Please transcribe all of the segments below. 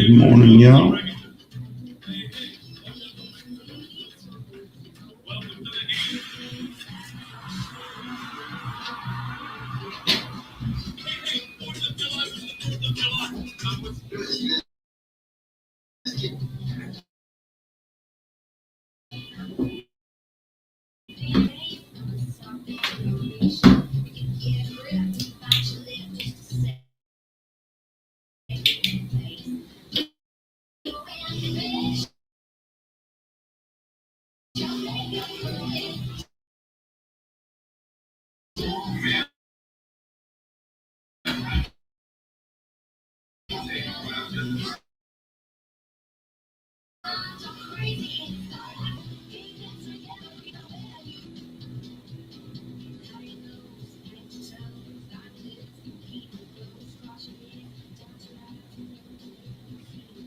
Good morning, y'all.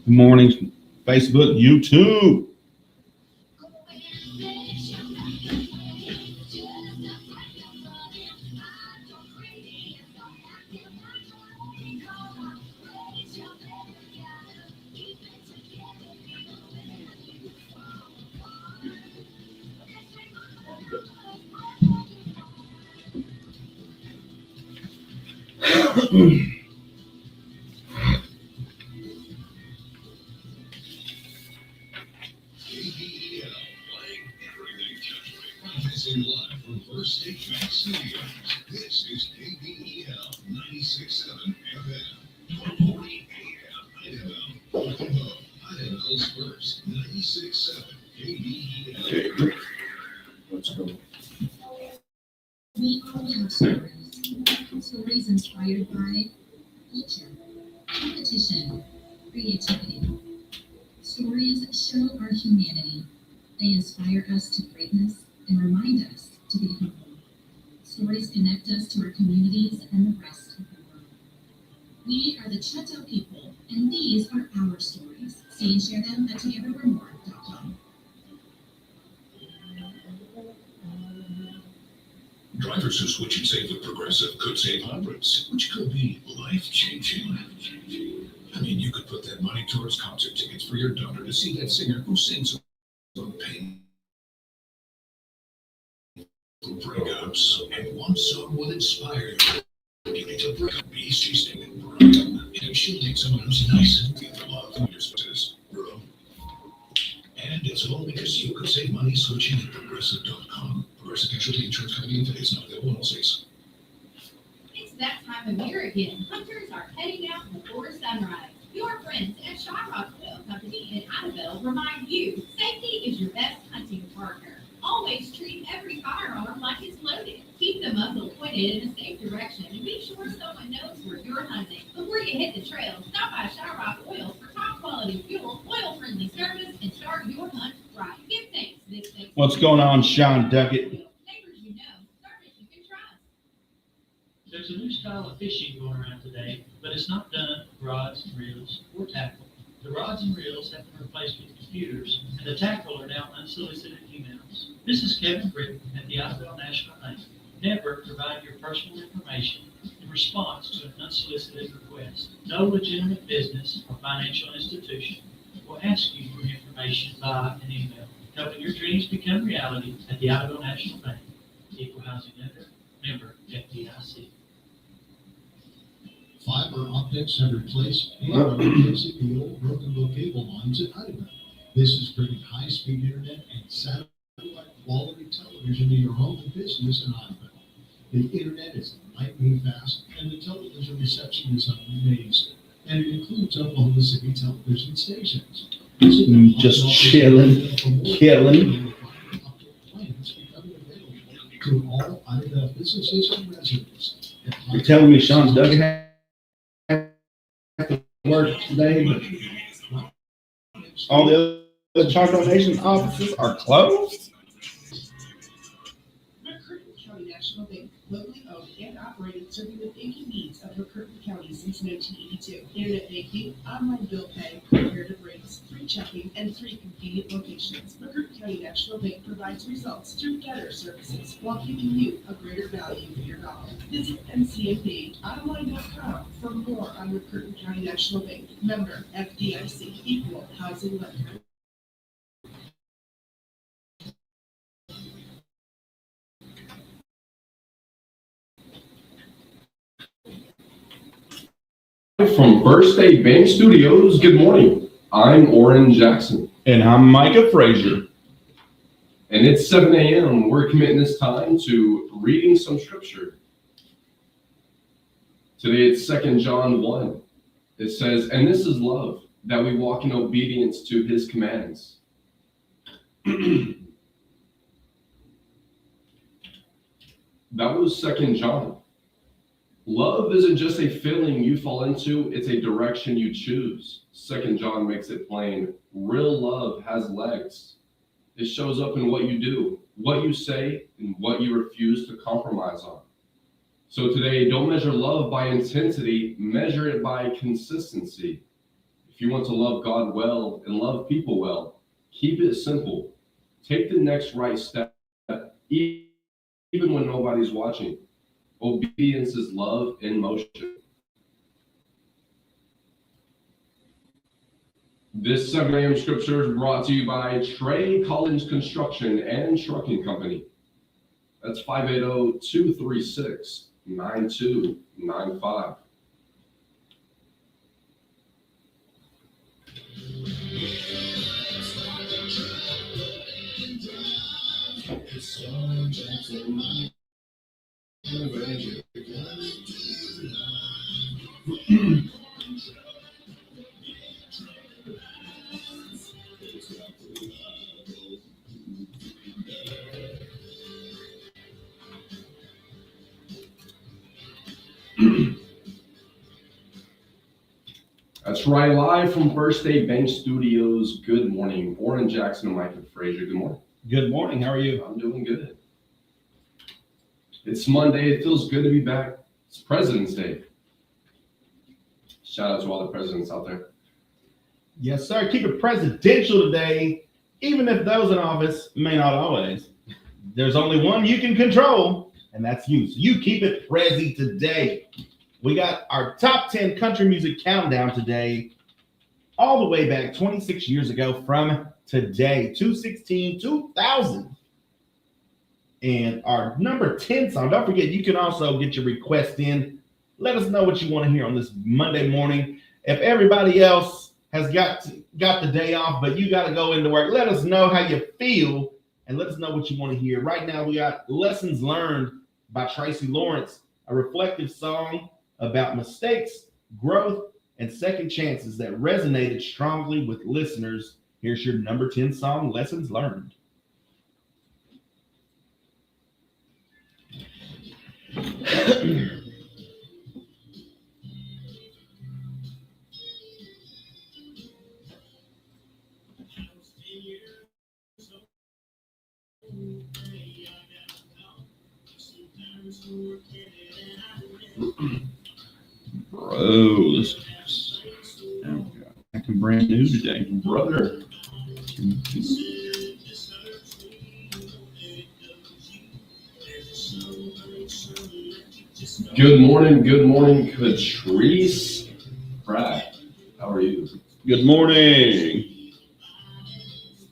Good morning, Facebook, YouTube. This is KBEL 96.7 FM. 40 AM Idaho's first 96.7 KBEL. Okay, let's go. We all have stories inspired by culture, competition, creativity. Stories show our humanity. They inspire us to greatness and remind us to be humble. Stories connect us to our communities and the rest of the world. We are the Chutto people, and these are our stories. See and share them at togetherwe'remore.com. Drivers who switch and save with Progressive could save hundreds, which could be life-changing. I mean, you could put that money towards concert tickets for your daughter to see that singer who sings about pain, breakups, and one song will inspire you to break up. He's chasing Brian, and she'll take someone who's nice and give love from your spouse. And it's all because you could save money switching to Progressive.com. Progressive Casualty Insurance Company and is not available in all states. It's that time of year again. Hunters are heading out before sunrise. Your friends at Shyrock Oil Company in Idabel remind you, safety is your best hunting partner. Always treat every firearm like it's loaded. Keep the muzzle pointed in a safe direction and be sure someone knows where you're hunting. Before you hit the trail, stop by Shyrock Oil for top quality fuel, oil-friendly service, and start your hunt right. Give thanks this Thanksgiving. What's going on, Sean Duckett? Neighbors you know, service you can trust. There's a new style of fishing going around today, but it's not done with rods and reels or tackle. The rods and reels have been replaced with computers, and the tackle are now unsolicited emails. This is Kevin Britton at the Idaho National Bank. Never provide your personal information in response to an unsolicited request. No legitimate business or financial institution will ask you for information via an email. Helping your dreams become reality at the Idaho National Bank. Equal housing lender, member FDIC. Fiber optics have replaced the old broken cable lines at Idaho. This is bringing high-speed internet and satellite quality television to your home and business in Idaho. The internet is lightning fast, and the television reception is amazing. And it includes Oklahoma City television stations. Just chilling. To all Idaho businesses and residents. You're telling me Sean Duckett had to work today, but all the other Choctaw Nation offices are closed? Curtin County National Bank, locally owned and operated, serving the banking needs of Curtin County since 1982. Internet banking, online bill pay, comparative rates, free free checking, and 3 convenient locations. McCurtain County National Bank provides results through better services while giving you a greater value for your dollar. Visit mcanonline.com for more on McCurtain County National Bank. Member FDIC, Equal Housing Lender. From First State Bank Studios, good morning. I'm Oran Jackson. And I'm Micah Frazier. And it's 7 a.m. We're committing this time to reading some scripture. Today it's 2 John 1. It says, and this is love, that we walk in obedience to his commands. That was 2 John. Love isn't just a feeling you fall into, it's a direction you choose. 2 John makes it plain. Real love has legs. It shows up in what you do, what you say, and what you refuse to compromise on. So today, don't measure love by intensity, measure it by consistency. If you want to love God well and love people well, keep it simple. Take the next right step, even when nobody's watching. Obedience is love in motion. This 7 a.m. scripture is brought to you by Trey Collins Construction and Trucking Company. That's 580-236-9295. That's right, live from First State Bank Studios. Good morning. Oran Jackson and Micah Frazier. Good morning. Good morning. How are you? I'm doing good. It's Monday. It feels good to be back. It's President's Day. Shout out to all the presidents out there. Yes, sir. Keep it presidential today, even if those in office may not always. There's only one you can control, and that's you. So you keep it prezi today. We got our top 10 country music countdown today, all the way back 26 years ago from today, 2/16/2000. And our number 10 song, don't forget, you can also get your request in. Let us know what you want to hear on this Monday morning. If everybody else has got the day off, but you got to go into work, let us know how you feel and let us know what you want to hear. Right now, we got Lessons Learned by Tracy Lawrence, a reflective song about mistakes, growth, and second chances that resonated strongly with listeners. Here's your number 10 song, Lessons Learned. Bro, this is acting brand new today, brother. Good morning, Catrice Pratt. How are you? Good morning.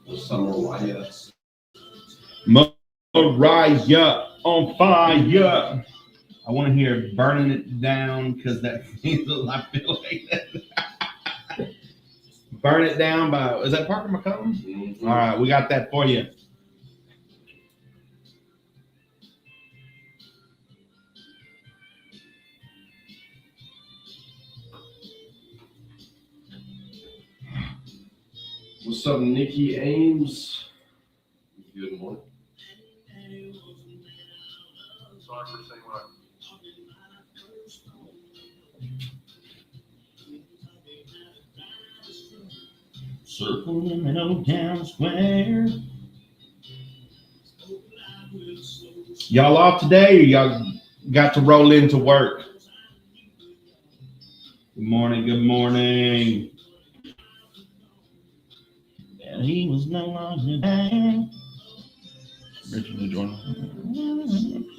What's up, Mariah? Mariah on fire. I want to hear Burning It Down because that feels I feel like that. Burn It Down by, is that Parker McCollum? Mm-hmm. All right, we got that for you. What's up, Nikki Ames? Good morning. Sorry for saying what Circle in old town square. Y'all off today or y'all got to roll into work? Good morning, good morning. he was no longer there. Originally Jordan.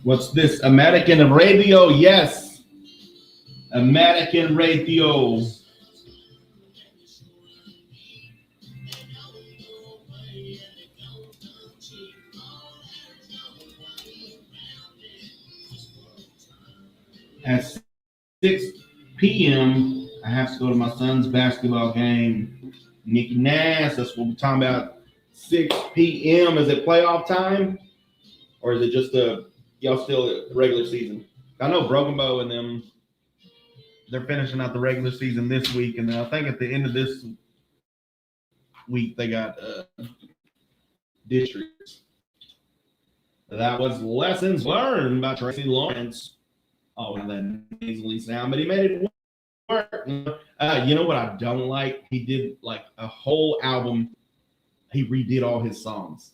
What's this? American radio? Yes. American radio. At 6 p.m., I have to go to my son's basketball game. Nicky Nass, that's what we're talking about. 6 p.m. Is it playoff time? Or is it just y'all still regular season? I know Broken Bow and them, they're finishing out the regular season this week. And then I think at the end of this week, they got districts. That was Lessons Learned by Tracy Lawrence. Oh, now that easily sound, but he made it work. You know what I don't like? He did like a whole album. He redid all his songs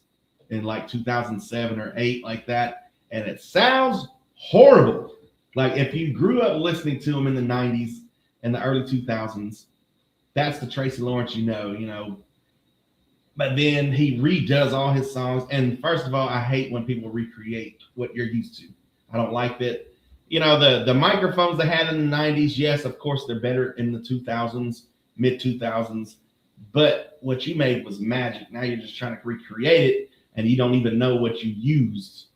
in like 2007 or 8, like that, and it sounds horrible. Like if you grew up listening to him in the 90s and the early 2000s, that's the Tracy Lawrence you know. But then he redoes all his songs, and first of all, I hate when people recreate what you're used to. I don't like that. You know, the microphones they had in the 90s, yes, of course, they're better in the 2000s, mid-2000s. But what you made was magic. Now you're just trying to recreate it, and you don't even know what you used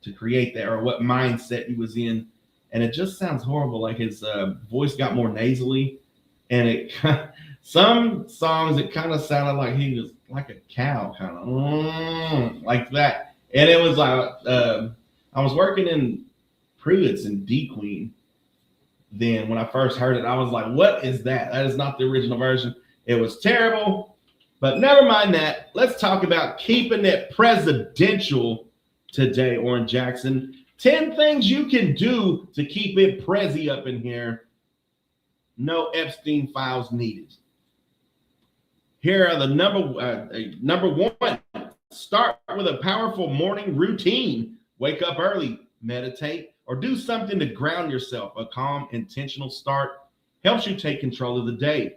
to create that or what mindset he was in. And it just sounds horrible. Like his voice got more nasally. And some songs, it kind of sounded like he was like a cow, kind of like that. And it was like, I was working in Pruitt's and D Queen. Then when I first heard it, I was like, what is that? That is not the original version. It was terrible, but never mind that. Let's talk about keeping it presidential today, Oran Jackson. 10 things you can do to keep it prezi up in here. No Epstein files needed. Here are the number one. Start with a powerful morning routine. Wake up early, meditate, or do something to ground yourself. A calm, intentional start helps you take control of the day.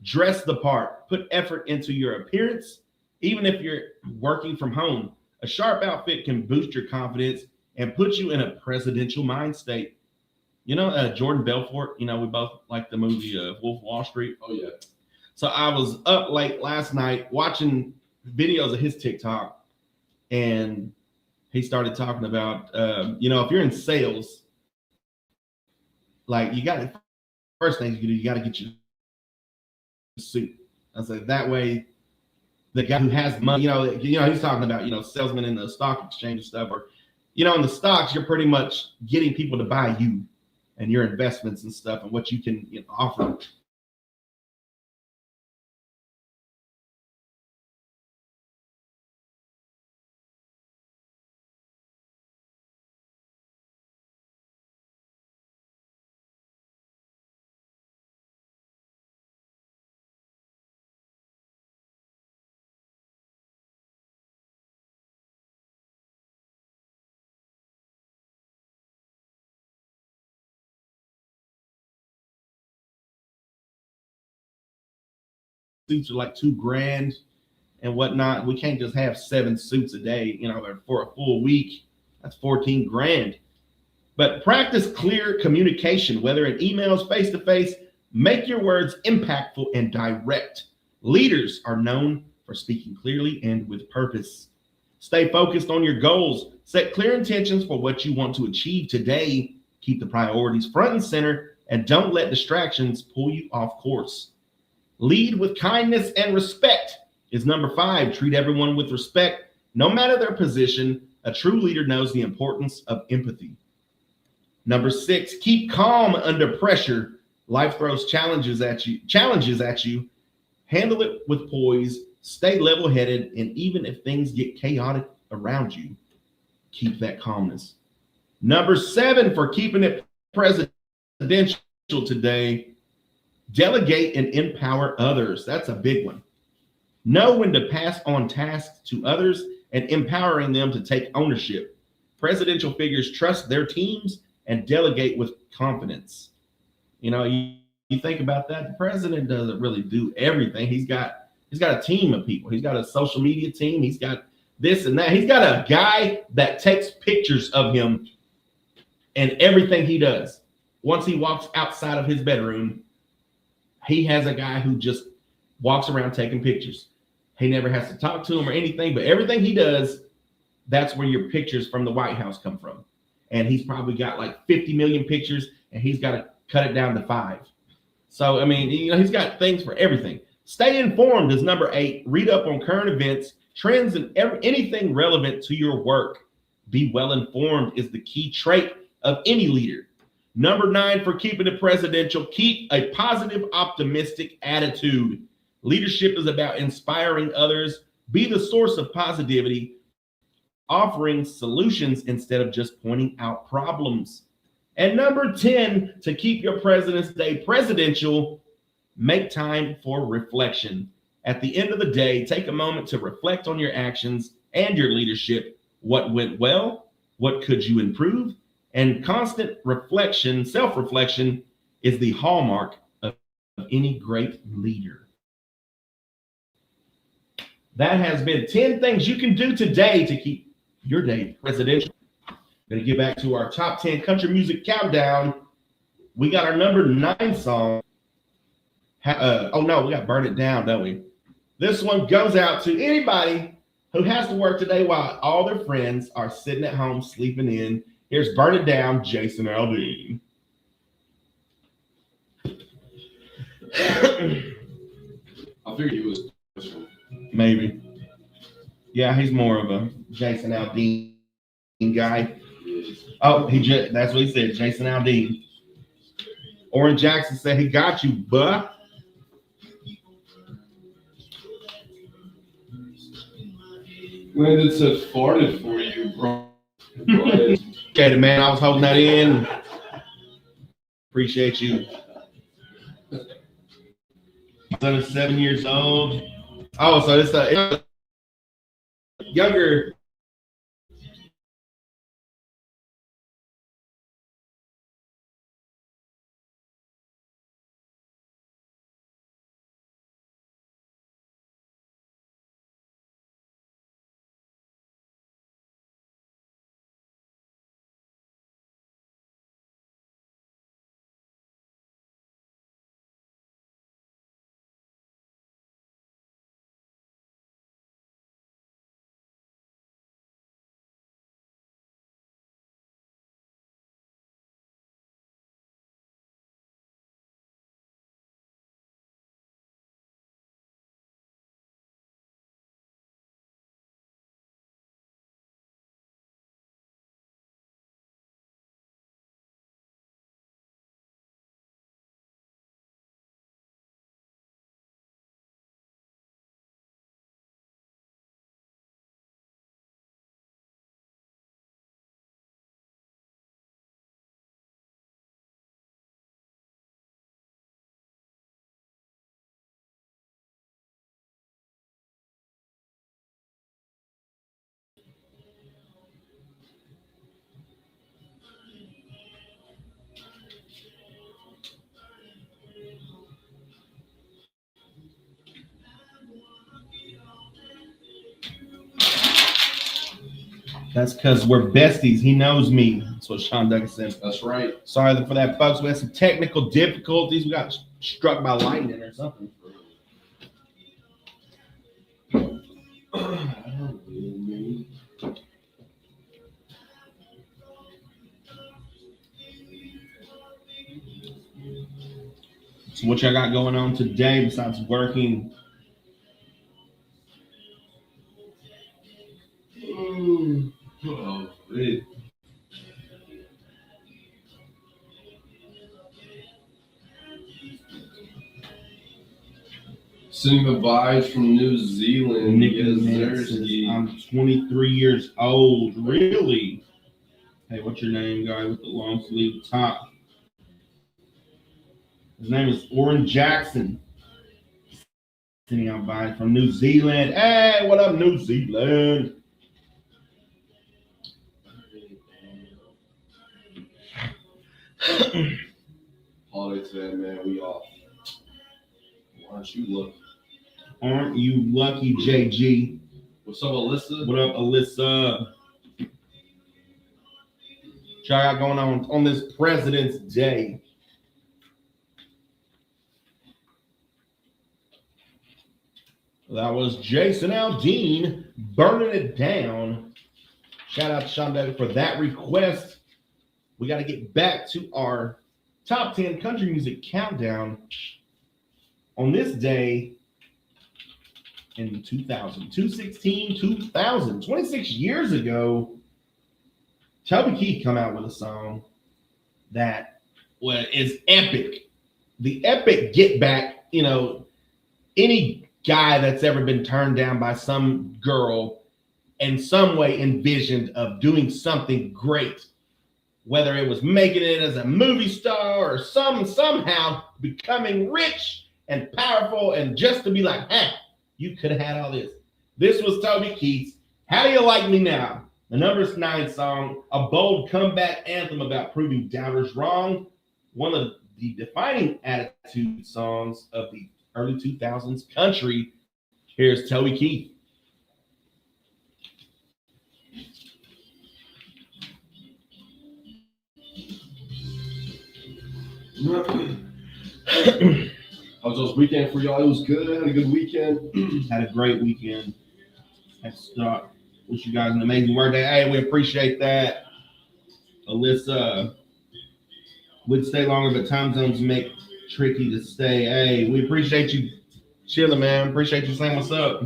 Dress the part. Put effort into your appearance. Even if you're working from home, a sharp outfit can boost your confidence and put you in a presidential mind state. You know, Jordan Belfort, we both like the movie Wolf of Wall Street. Oh, yeah. So I was up late last night watching videos of his TikTok, and he started talking about, if you're in sales, like first thing you got to get your suit. I said that way, the guy who has money, he's talking about, salesmen in the stock exchange and stuff, or, in the stocks, you're pretty much getting people to buy you and your investments and stuff and what you can offer. Suits are like $2,000 and whatnot. We can't just have 7 suits a day, for a full week. That's $14,000. But practice clear communication, whether in emails, face to face. Make your words impactful and direct. Leaders are known for speaking clearly and with purpose. Stay focused on your goals. Set clear intentions for what you want to achieve today. Keep the priorities front and center, and don't let distractions pull you off course. Lead with kindness and respect is number 5. Treat everyone with respect, no matter their position. A true leader knows the importance of empathy. Number 6, keep calm under pressure. Life throws challenges at you. Handle it with poise. Stay level-headed, and even if things get chaotic around you, keep that calmness. Number 7 for keeping it presidential today, delegate and empower others. That's a big one. Know when to pass on tasks to others and empowering them to take ownership. Presidential figures trust their teams and delegate with confidence. You think about that. The president doesn't really do everything. He's got a team of people. He's got a social media team. He's got this and that. He's got a guy that takes pictures of him and everything he does. Once he walks outside of his bedroom, he has a guy who just walks around taking pictures. He never has to talk to him or anything, but everything he does, that's where your pictures from the White House come from. And he's probably got like 50 million pictures, and he's got to cut it down to 5. So, I mean, he's got things for everything. Stay informed is number 8. Read up on current events, trends, and anything relevant to your work. Be well informed is the key trait of any leader. Number 9 for keeping it presidential, keep a positive, optimistic attitude. Leadership is about inspiring others. Be the source of positivity, offering solutions instead of just pointing out problems. And number 10, to keep your President's Day presidential, make time for reflection. At the end of the day, take a moment to reflect on your actions and your leadership. What went well? What could you improve? And constant reflection, self-reflection, is the hallmark of any great leader. That has been 10 things you can do today to keep your day presidential. Going to get back to our top 10 country music countdown. We got our number 9 song. We got Burn It Down, don't we? This one goes out to anybody who has to work today while all their friends are sitting at home sleeping in. Here's Burn It Down, Jason Aldean. I figured he was. Maybe. Yeah, he's more of a Jason Aldean guy. Oh, that's what he said, Jason Aldean. Oran Jackson said he got you, buh. Landon said farted for you, bro. Okay, man, I was holding that in. Appreciate you. My son is 7 years old. Oh, so it's a younger. That's because we're besties. He knows me. That's what Sean Douglas said. That's right. Sorry for that, folks. We had some technical difficulties. We got struck by lightning or something. So what y'all got going on today besides working? Sending the vibes from New Zealand. Nikki says, I'm 23 years old. Really? Hey, what's your name, guy with the long sleeve top? His name is Oran Jackson. Sitting out by from New Zealand. Hey, what up, New Zealand? Holiday today, man. We off. Why don't you look? Aren't you lucky, JG? What's up, Alyssa? What up, Alyssa? What y'all got going on this President's Day? That was Jason Aldean burning it down. Shout out to Sean David for that request. We got to get back to our top 10 country music countdown on this day in 2000, 26 years ago. Toby Keith come out with a song that is epic. The epic get back, any guy that's ever been turned down by some girl in some way envisioned of doing something great, whether it was making it as a movie star or somehow becoming rich and powerful, and just to be like, hey, you could have had all this. This was Toby Keith's How Do You Like Me Now? The number 9 song, a bold comeback anthem about proving doubters wrong. One of the defining attitude songs of the early 2000s country. Here's Toby Keith. How was those weekend for y'all? It was good. Had a good weekend. Had a great weekend. Wish you guys an amazing workday. Hey, we appreciate that. Alyssa would stay longer, but time zones make tricky to stay. Hey, we appreciate you chilling, man. Appreciate you saying what's up.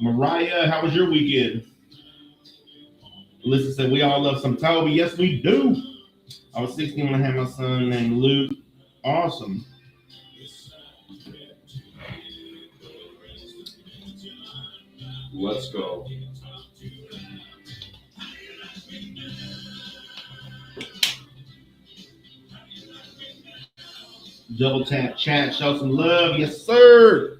Mariah, how was your weekend? Alyssa said, we all love some Toby. Yes, we do. I was 16 when I had my son named Luke. Awesome. Let's go. Double tap chat, show some love. Yes, sir.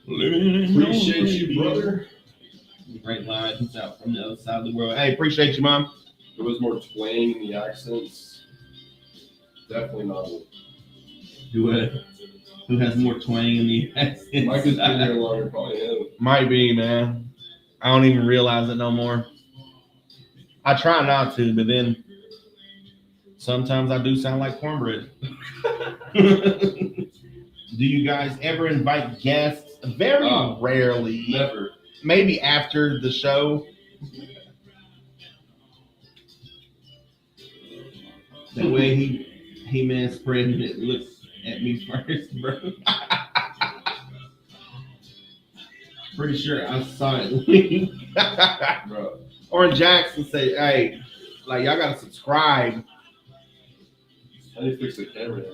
Appreciate you, brother. Great line. He's out from the other side of the world. Hey, appreciate you, Mom. There was more twang in the accents. Definitely not. Who has more twang in the accent? Micah's been here longer, probably him. Might be, man. I don't even realize it no more. I try not to, but then sometimes I do sound like cornbread. Do you guys ever invite guests? Very rarely. Never. Maybe after the show. The way he man spreading it looks at me first, bro. Pretty sure I saw it. Bro. Oran Jackson say, hey, like y'all gotta subscribe. I need to fix the camera.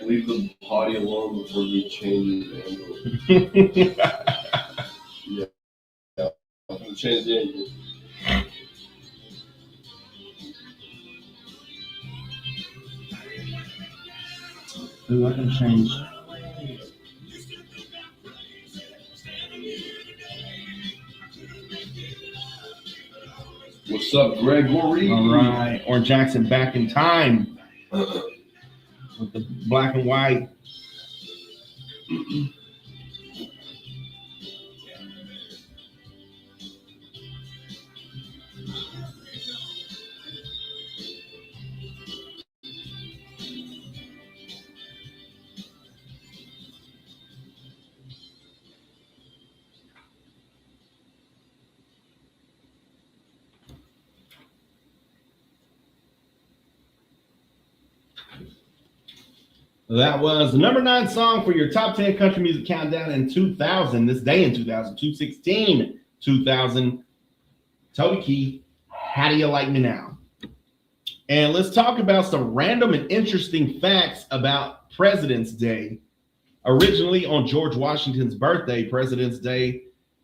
Leave the potty alone before we change the angle. Yeah. I'm gonna change the angle. Ooh, I can change. What's up, Gregory? All right, Oran Jackson back in time with the black and white. That was the number 9 song for your top 10 country music countdown in 2000. This day in 2000, 2/16, 2000. Toby Keith, How Do You Like Me Now? And let's talk about some random and interesting facts about President's Day. Originally on George Washington's birthday, President's Day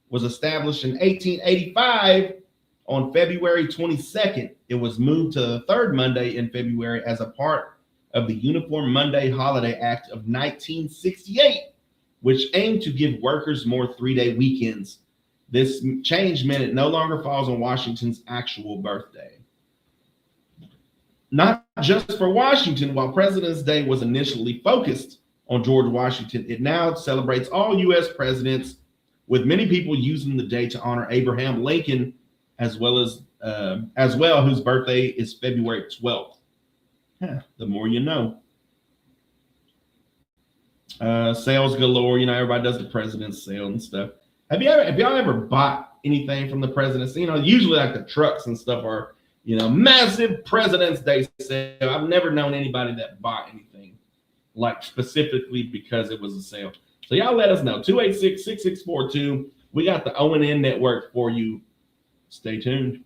was established in 1885 on February 22nd. It was moved to the third Monday in February as a part of the Uniform Monday Holiday Act of 1968, which aimed to give workers more 3-day weekends. This change meant it no longer falls on Washington's actual birthday. Not just for Washington, while President's Day was initially focused on George Washington, it now celebrates all U.S. presidents, with many people using the day to honor Abraham Lincoln as well, whose birthday is February 12th. The more you know. Sales galore, everybody does the president's sale and stuff. Have y'all ever bought anything from the president's? Usually like the trucks and stuff are, massive President's Day sale. I've never known anybody that bought anything like specifically because it was a sale. So y'all let us know. 286-6642. We got the O&N network for you. Stay tuned.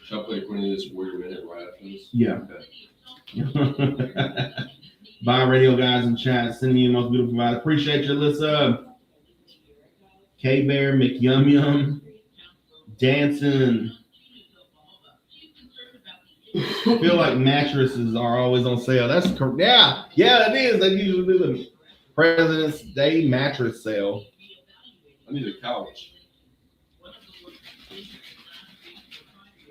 Shall I play Cornelius Warrior Minute right after this? Yeah. Okay. Bye, radio guys in chat. Sending you the most beautiful vibes. Appreciate you, Alyssa. K-Bear, McYum, dancing. Feel like mattresses are always on sale. That's correct. Yeah, it is. They usually do the President's Day mattress sale. I need a couch.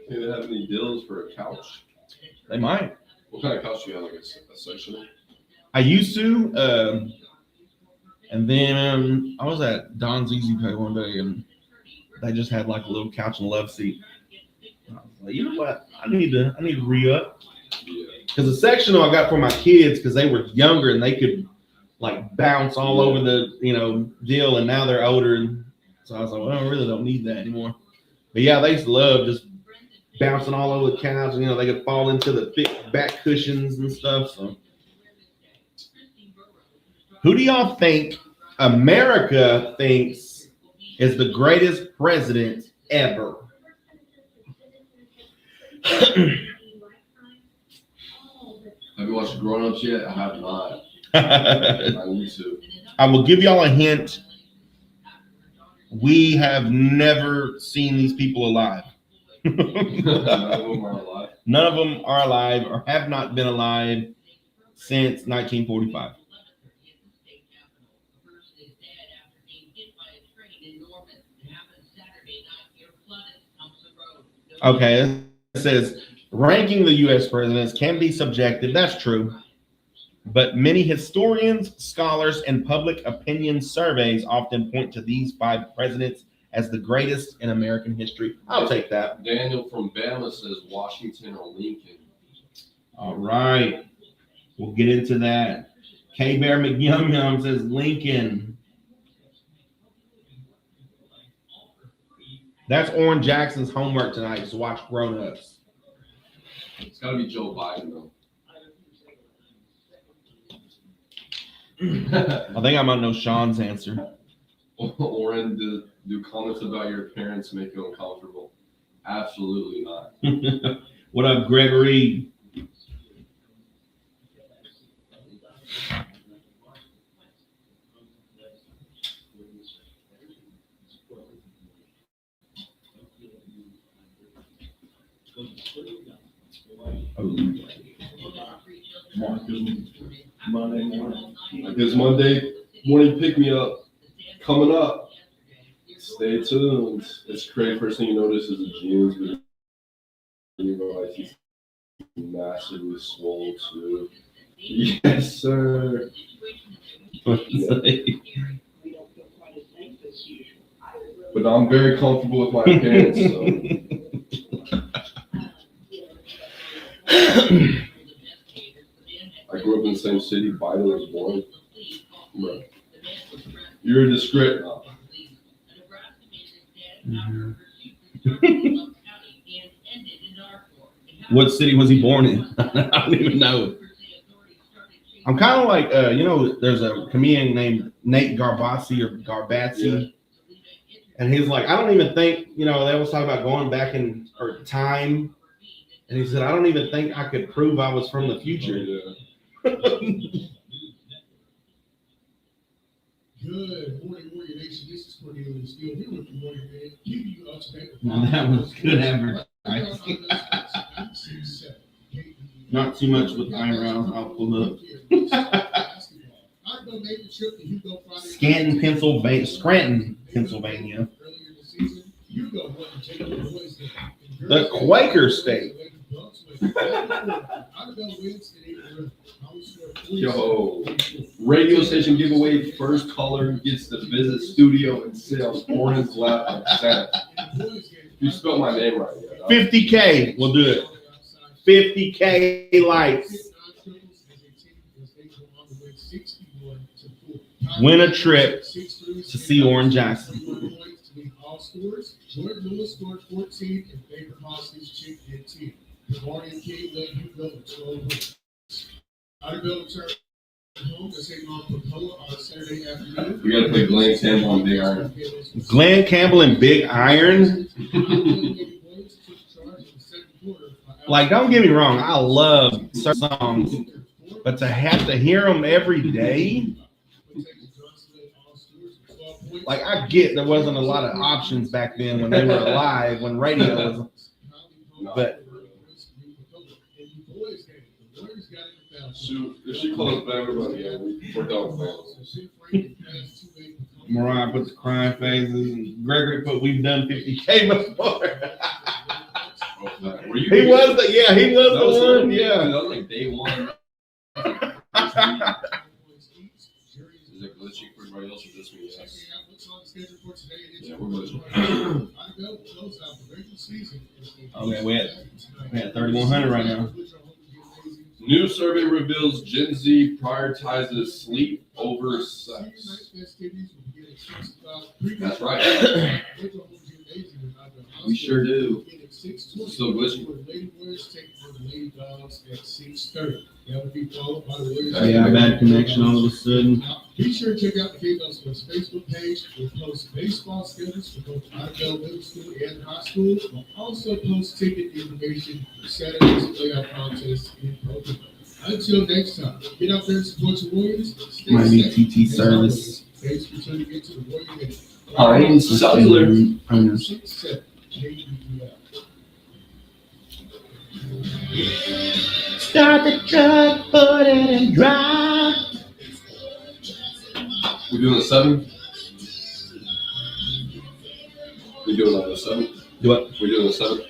Do they have any deals for a couch? They might. What kind of couch do you have? Like a sectional? I used to, and then I was at Don's Easy Pay one day, and they just had like a little couch and love seat. And I was like, you know what? I need to re-up. Yeah. Because the sectional I got for my kids, because they were younger and they could like bounce all over the deal, and now they're older, and so I was like, well, I really don't need that anymore. But yeah, they used to love just bouncing all over the couch, and they could fall into the thick back cushions and stuff. So, who do y'all think America thinks is the greatest president ever? Have you watched Grown Ups yet? I have not. I need to. I will give y'all a hint. We have never seen these people alive. None of them are alive. None of them are alive or have not been alive since 1945. Okay, it says ranking the U.S. presidents can be subjective. That's true. But many historians, scholars, and public opinion surveys often point to these 5 presidents as the greatest in American history. I'll take that. Daniel from Bama says Washington or Lincoln. All right. We'll get into that. K-Bear McYum says Lincoln. That's Oran Jackson's homework tonight, is to watch Grown Ups. It's got to be Joe Biden, though. I think I might know Sean's answer. Oren, do comments about your parents make you uncomfortable? Absolutely not. What up, Gregory? Like this Monday morning pick me up coming up. Stay tuned. It's great. First thing you notice is the jeans, but you realize he's massively swole too. Yes, sir. But I'm very comfortable with my appearance, so. I grew up in the same city Biden was born. Bro. You're a disgrace. What city was he born in? I don't even know. I'm kind of like, there's a comedian named Nate Garbatzi, and he's like, I don't even think, they always talk about going back in or time, and he said, I don't even think I could prove I was from the future. Good morning, Warrior Nation. This is Cornelius Steele here with the Warrior Man, keeping you up to date with Now that was good advertising. Not too much with eyebrows. I'll pull up. Scranton, Pennsylvania. The Quaker State. Yo, radio station giveaway. First caller gets to visit studio and sit on Oran's lap on Saturday. You spelled my name right. 50K. We'll do it. 50K likes. Win a trip to see Oran Jackson. Jordan Lewis scored 14 and Baker Hostage chipped in 10. Marion King led you go 12 wins. Otterville returned home to take on Pacoa on Saturday afternoon. We got to play Glenn Campbell and Big Iron. Glenn Campbell and Big Iron? Like, don't get me wrong, I love certain songs, but to have to hear them every day, like, I get there wasn't a lot of options back then when they were alive, when radio was, but if she closed down everybody, we're done. Mariah put the crying faces, and Gregory put, we've done 50K before. He was the one, yeah. That was like day one. Is it glitching for everybody else or just me? Yeah, we're glitching. Okay, we at 3,100 right now. New survey reveals Gen Z prioritizes sleep over sex. That's right. We sure do. Still glitching. Yeah, bad connection all of a sudden. Be sure to check out the Big Dog Sports Facebook page. We'll post baseball schedules for both Ottawa Middle School and High School. We'll also post ticket information for Saturday's playoff contest in Pokemon. Until next time, get out there and support your Warriors. Might be TT service. Thanks for tuning into the Warrior Minute. Oran Cellular. Start the truck, put it in drive. We're doing a 7? We're doing like a 7? Do what? We're doing a 7?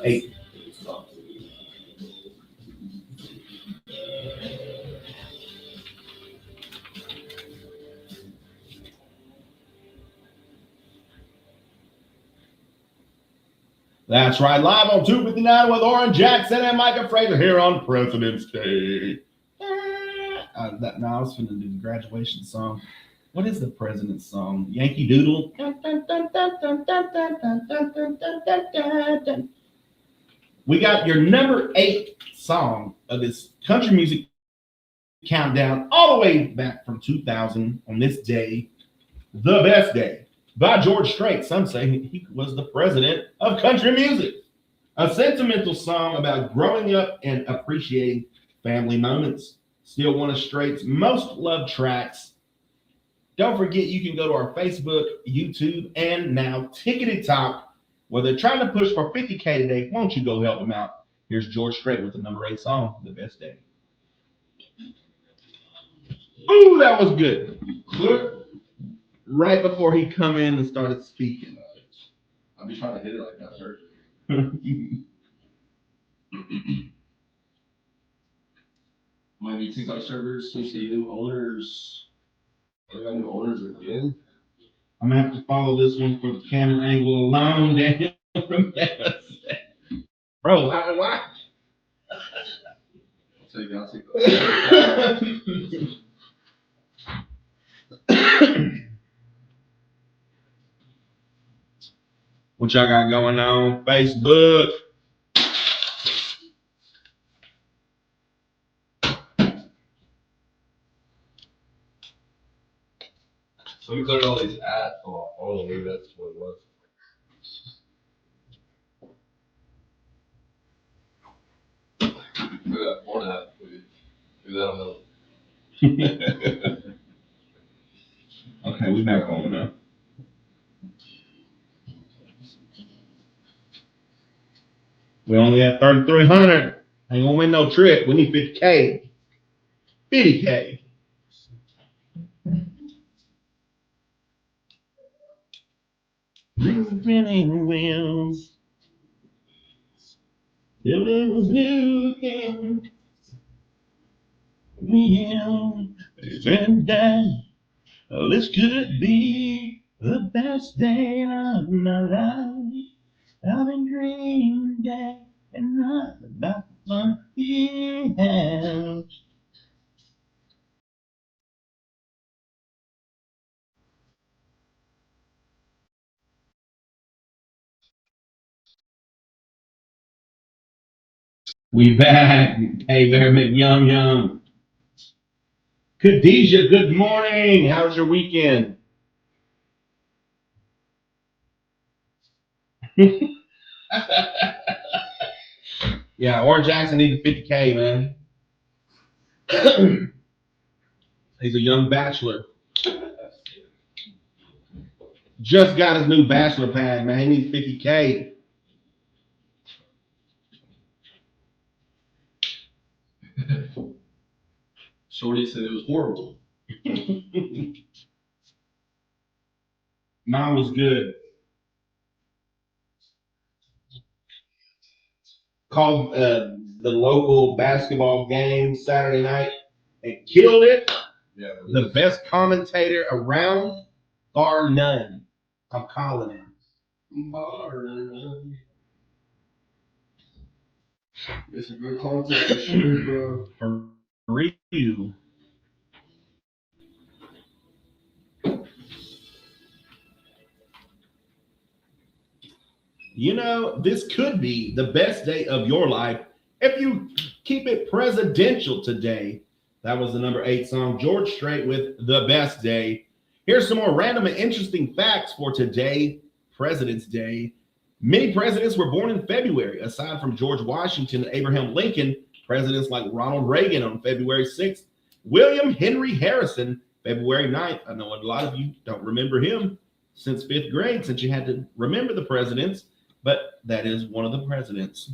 8. That's right, live on 259 with Oran Jackson and Micah Frazier here on President's Day. I was finna do the graduation song. What is the president's song? Yankee Doodle? We got your number 8 song of this country music countdown all the way back from 2000 on this day, the best day, by George Strait. Some say he was the president of country music. A sentimental song about growing up and appreciating family moments. Still one of Strait's most loved tracks. Don't forget you can go to our Facebook, YouTube, and now Tickety Top, where they're trying to push for 50K today. Won't you go help them out? Here's George Strait with the number 8 song, The Best Day. Ooh, that was good. Right before he come in and started speaking. I'll be trying to hit it like that, sir. Might be TikTok servers since the new owners. We got new owners again. I'm gonna have to follow this one for the camera angle alone, Daniel. Bro, why? I'll take that. What y'all got going on? Facebook. So we cleared all these ads. Oh, maybe that's what it was. Do that one ad, please. Do that on the. Okay, we back on now. We only have 3,300. Ain't gonna win no trip. We need 50K. 50K. Spinning wheels. Till it was you again. And this could be the best day of my life. I've been dreaming day and night about the fun we have. We back. Hey there, McYum. Khadijah, good morning. How was your weekend? Yeah, Oran Jackson needed 50K, man. He's a young bachelor. Just got his new bachelor pad, man. He needs 50K. Shorty said it was horrible. Mine was good. Called the local basketball game Saturday night and killed it. Yeah. The best commentator around, bar none. I'm calling him. It's a good content for sure, bro. For you. You know, this could be the best day of your life if you keep it presidential today. That was the number 8 song, George Strait with The Best Day. Here's some more random and interesting facts for today, President's Day. Many presidents were born in February. Aside from George Washington and Abraham Lincoln, presidents like Ronald Reagan on February 6th, William Henry Harrison, February 9th. I know a lot of you don't remember him since 5th grade, since you had to remember the presidents, but that is one of the presidents.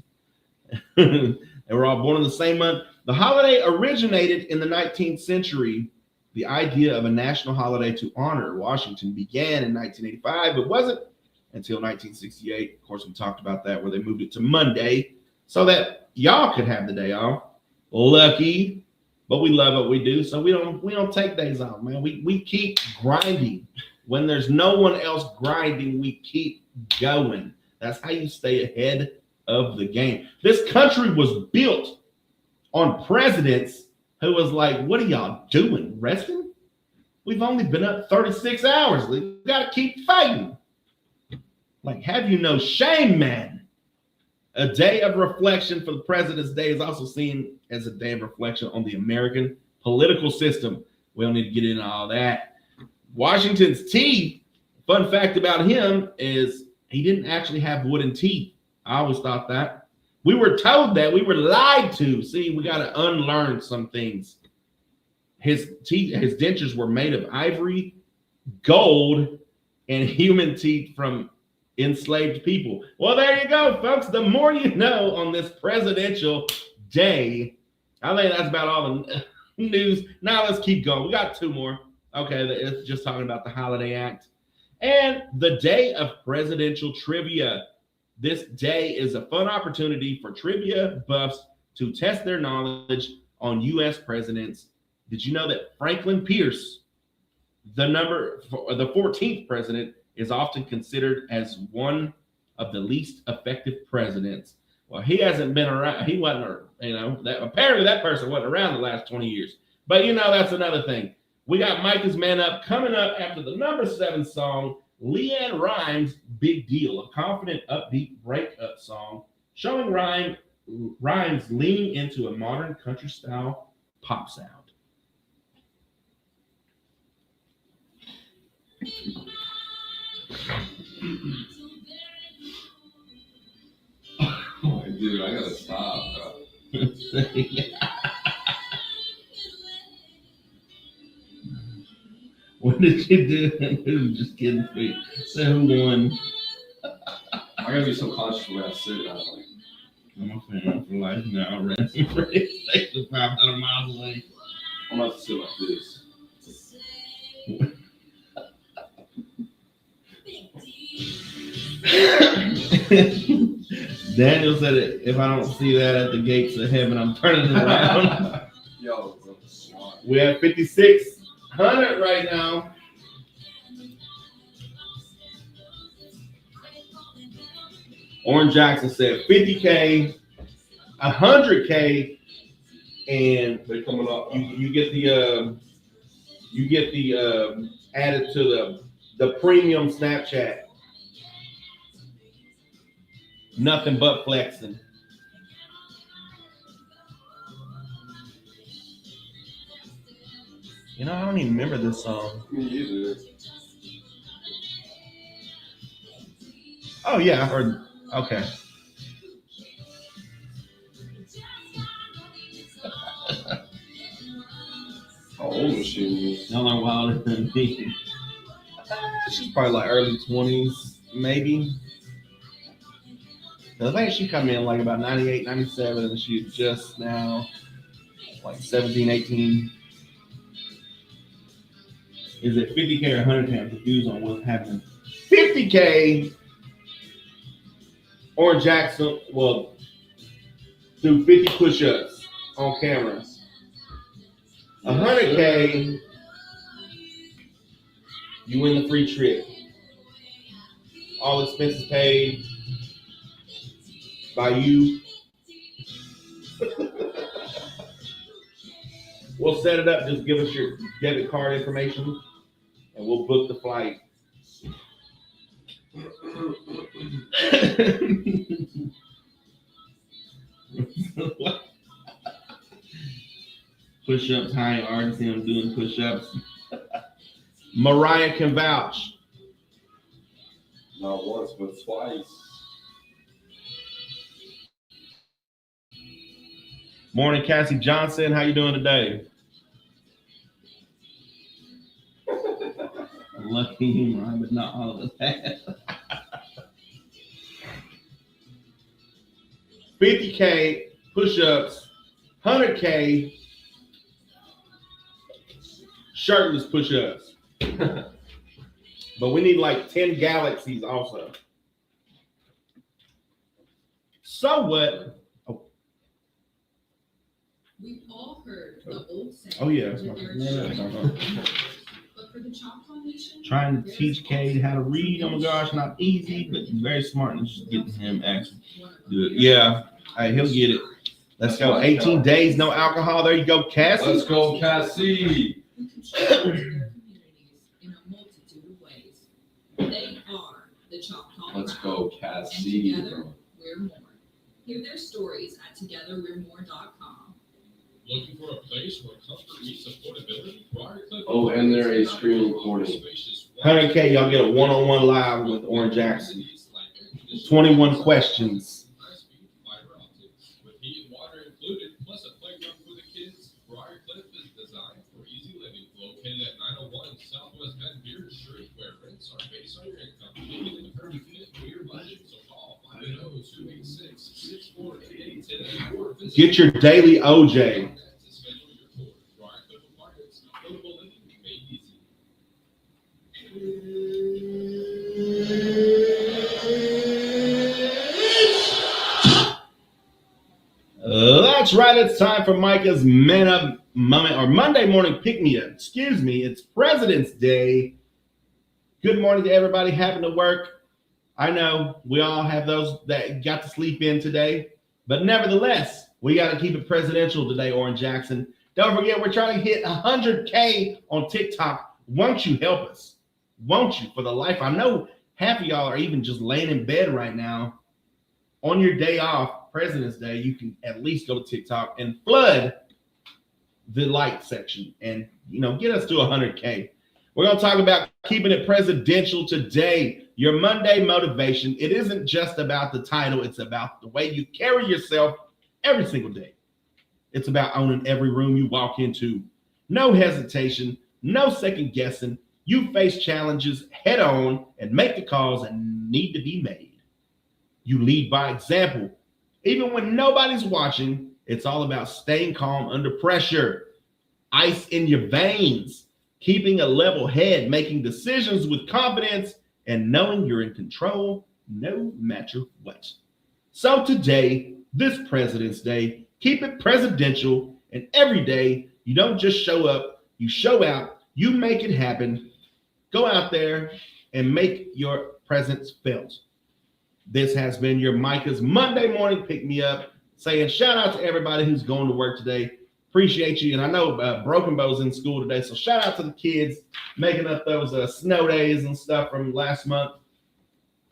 They were all born in the same month. The holiday originated in the 19th century. The idea of a national holiday to honor Washington began in 1985, but wasn't until 1968. Of course, we talked about that, where they moved it to Monday so that y'all could have the day off. Lucky, but we love what we do, so we don't take days off, man. We keep grinding. When there's no one else grinding, we keep going. That's how you stay ahead of the game. This country was built on presidents who was like, what are y'all doing? Resting? We've only been up 36 hours. We got to keep fighting. Like, have you no shame, man? A day of reflection for the President's Day is also seen as a day of reflection on the American political system. We don't need to get into all that. Washington's teeth, fun fact about him is he didn't actually have wooden teeth. I always thought that. We were told that. We were lied to. See, we got to unlearn some things. His teeth, his dentures were made of ivory, gold, and human teeth from enslaved people. Well, there you go, folks. The more you know on this presidential day. I think that's about all the news. Now let's keep going. We got 2 more. Okay, it's just talking about the Holiday Act. And the day of presidential trivia. This day is a fun opportunity for trivia buffs to test their knowledge on U.S. presidents. Did you know that Franklin Pierce, the 14th president, is often considered as one of the least effective presidents? Well, he hasn't been around. He wasn't, apparently that person wasn't around the last 20 years. But, that's another thing. We got Micah's Man Up coming up after the number 7 song. Leanne Rimes' Big Deal, a confident, upbeat breakup song showing Rimes leaning into a modern country style pop sound. Oh, dude, I gotta stop, bro. What did you do? It was just kidding. So who won? I gotta be so conscious when I sit down. Like, I'm a fan for life now. Racing for it. 500 miles away. I'm about to sit like this. Daniel said, if I don't see that at the gates of heaven, I'm turning around. Yo, We have 5,600 right now. Oran Jackson said 50K, 100K, and they're coming up. you get the added to the premium Snapchat. Nothing but flexing. You know, I don't even remember this song. Me either. Oh yeah, I heard. Okay. How old was she? Y'all are wilder than me. She's probably like early 20s, maybe. I think she come in like about 98, 97, and she's just now like 17, 18. Is it 50K or 100K? I'm confused on what's happening. 50K, Oran Jackson will do 50 push-ups on camera. 100K, you win the free trip. All expenses paid by you. We'll set it up. Just give us your debit card information, and we'll book the flight. Push-ups, high artists, him doing push-ups. Mariah can vouch. Not once, but twice. Morning, Cassie Johnson. How you doing today? Lucky you, Mariah, but not all of us have. 50K push-ups, 100K shirtless push-ups. But we need like 10 galaxies also. So what? Oh, We've all heard the old saying. oh yeah. That's that my, there are no, children but for the Choctaw Nation, trying to there's teach Cade how to read. Oh my gosh, not easy, but everything. very smart, and just getting him actually One of do it. them. Yeah, hey, he'll get it. Let's go. 18 days, no alcohol. There you go, Cassie. Let's go, Cassie. Who contribute to their communities in a multitude of ways. They are the Choctaw Let's Crowd, go, and Cassie. together we're more. Hear their stories at togetherwe'remore.com. Looking for a place where comfort meets affordability? Briarcliff. Oh, and they're a screen recording. 100K, y'all get a one-on-one live with Oran Jackson. 21 questions. Fiber optics with heat and water included, plus a playground for the kids. Briarcliff is designed for easy living. Located at 901 Southwest Van Buren Street, where rents are based on your income. Making it a perfect fit for your budget. So call 580-286-6488 today. Or visit Get your daily OJ. to schedule your tour. Briarcliff Apartments, affordable living made easy. That's right. It's time for Micah's Man Up Moment or Monday Morning Pick Me Up. Excuse me. It's President's Day. Good morning to everybody having to work. I know we all have those that got to sleep in today, but nevertheless, we got to keep it presidential today, Oran Jackson. Don't forget, we're trying to hit 100K on TikTok. Won't you help us? won't you, for the life? I know half of y'all are even just laying in bed right now. On your day off, President's Day, you can at least go to TikTok and flood the like section and, get us to 100K. We're going to talk about keeping it presidential today. Your Monday motivation. It isn't just about the title. It's about the way you carry yourself every single day. It's about owning every room you walk into. No hesitation, no second guessing. You face challenges head on and make the calls that need to be made. You lead by example. Even when nobody's watching, it's all about staying calm under pressure. Ice in your veins, keeping a level head, making decisions with confidence, and knowing you're in control no matter what. So today, this President's Day, keep it presidential, and every day, you don't just show up, you show out, you make it happen. Go out there and make your presence felt. This has been your Micah's Monday morning pick-me-up, saying shout out to everybody who's going to work today. Appreciate you. And I know Broken Bow's in school today, so shout out to the kids making up those snow days and stuff from last month.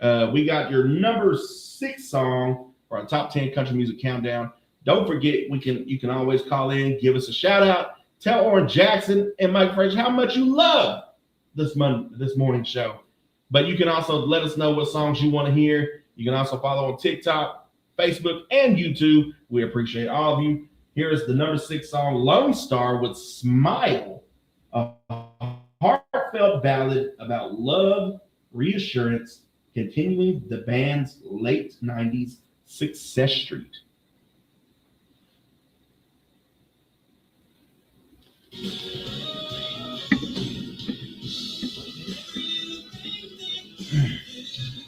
We got your number 6 song for our top 10 country music countdown. Don't forget, you can always call in, give us a shout out, tell Oran Jackson and Mike Frazier how much you love this morning show. But you can also let us know what songs you want to hear. You can also follow on TikTok, Facebook, and YouTube. We appreciate all of you. Here is the number 6 song, Lone Star with Smile, a heartfelt ballad about love, reassurance, continuing the band's late 90s Success Street.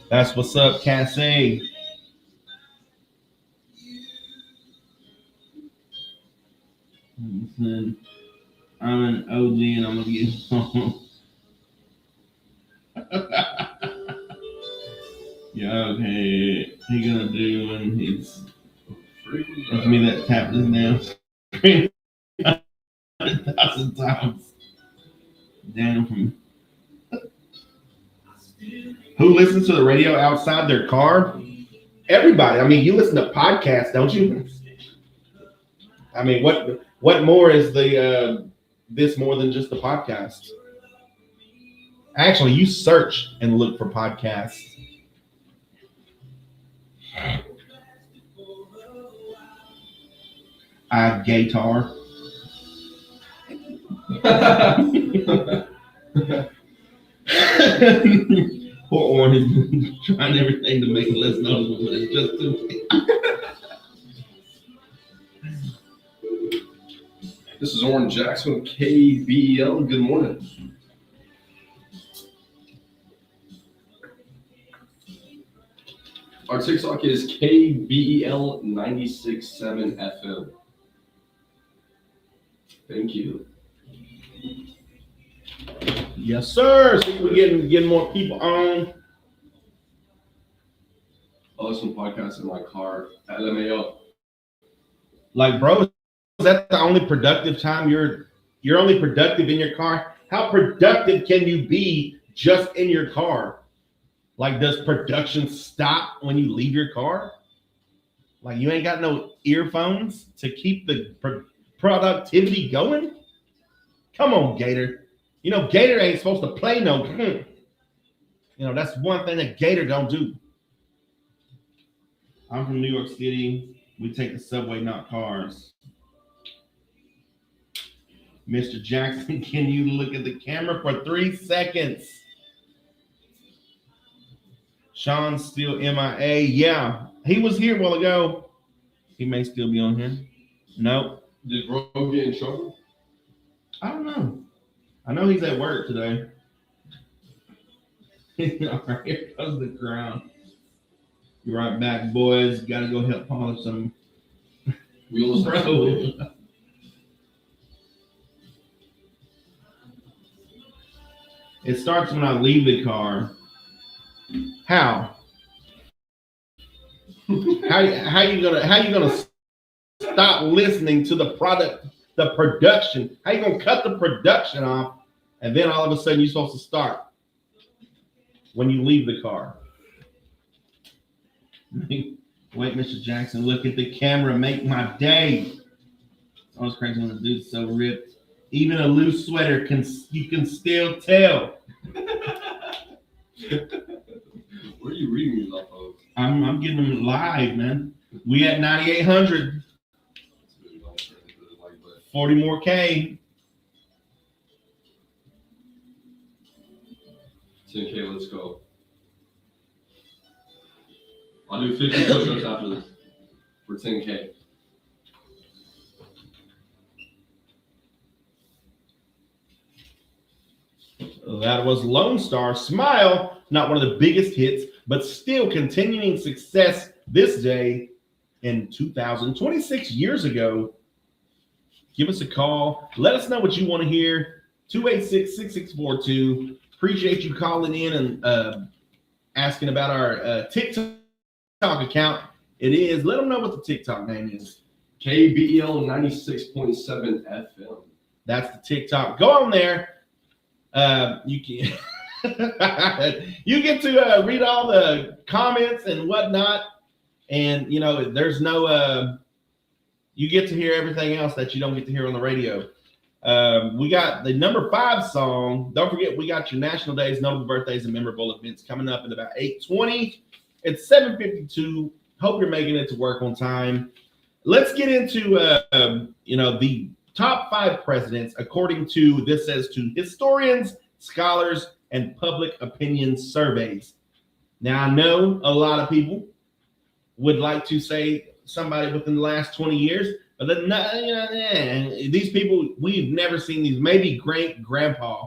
That's what's up, Cassie. Listen, I'm an OG and I'm gonna get home. Yeah, okay. He gonna do when he's give me that tap this now. 100,000 times. Down from who listens to the radio outside their car? Everybody. I mean, you listen to podcasts, don't you? I mean, what more is this more than just the podcast? Actually, you search and look for podcasts. I guitar. Poor Oran is trying everything to make it less noticeable, but it's just too. This is Oran Jackson with KBL. Good morning. Our TikTok is KBL 96.7 FM. Thank you. Yes, sir. So we're getting more people on. I listen to podcasts in my car at LMAO. Like, bro, is that the only productive time you're only productive in your car? How productive can you be just in your car? Like, does production stop when you leave your car? Like, you ain't got no earphones to keep the productivity going? Come on, Gator. Gator ain't supposed to play no. That's one thing that Gator don't do. I'm from New York City. We take the subway, not cars. Mr. Jackson, can you look at the camera for 3 seconds? Sean's still MIA. Yeah, he was here a while ago. He may still be on here. Nope. Did Bro get in trouble? I don't know. I know he's at work today. All right, here goes the ground. You're right back, boys. Got to go help polish some. Wheels. Bro. It starts when I leave the car. How? How you gonna stop listening to the production? How you gonna cut the production off, and then all of a sudden you're supposed to start? when you leave the car. Wait, Mr. Jackson, look at the camera, make my day. It's always crazy when the dude's so ripped. Even a loose sweater you can still tell. Where are you reading these off of? I'm getting them live, man. We at 9,800. 40 more K. 10K, let's go. I'll do 50 push-ups after this for 10K. That was Lone Star Smile, not one of the biggest hits, but still continuing success this day in 2026 years ago. Give us a call. Let us know what you want to hear. 286-6642. Appreciate you calling in and asking about our TikTok account. It is. Let them know what the TikTok name is. KBEL 96.7 FM. That's the TikTok. Go on there. You can you get to read all the comments and whatnot, and you know there's no you get to hear everything else that you don't get to hear on the radio. We got the number 5 song. Don't forget, we got your national days, notable birthdays, and memorable events coming up in about 8:20. It's 7:52. Hope you're making it to work on time. Let's get into the top 5 presidents, according to this says to historians, scholars, and public opinion surveys. Now, I know a lot of people would like to say somebody within the last 20 years, but then, these people, we've never seen these. Maybe great-grandpa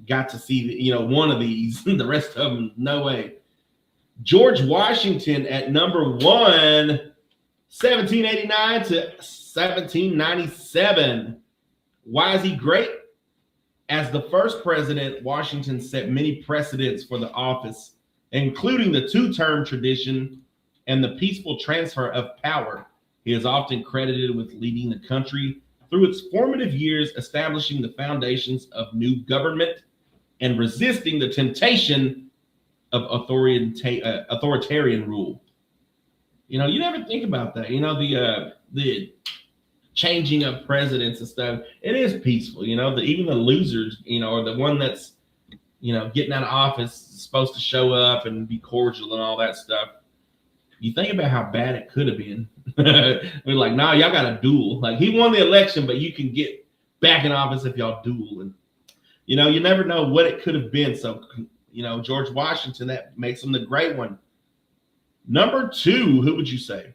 got to see one of these. The rest of them, no way. George Washington at number 1, 1789 to 1797. Why is he great? As the first president, Washington set many precedents for the office, including the 2-term tradition and the peaceful transfer of power. He is often credited with leading the country through its formative years, establishing the foundations of new government and resisting the temptation of authoritarian rule. You never think about that. The changing of presidents and stuff, it is peaceful. Even the losers, or the one that's, getting out of office is supposed to show up and be cordial and all that stuff. You think about how bad it could have been. We're like, nah, y'all got a duel. Like, he won the election, but you can get back in office if y'all duel. And, you never know what it could have been. So, George Washington, that makes him the great one. Number 2, who would you say?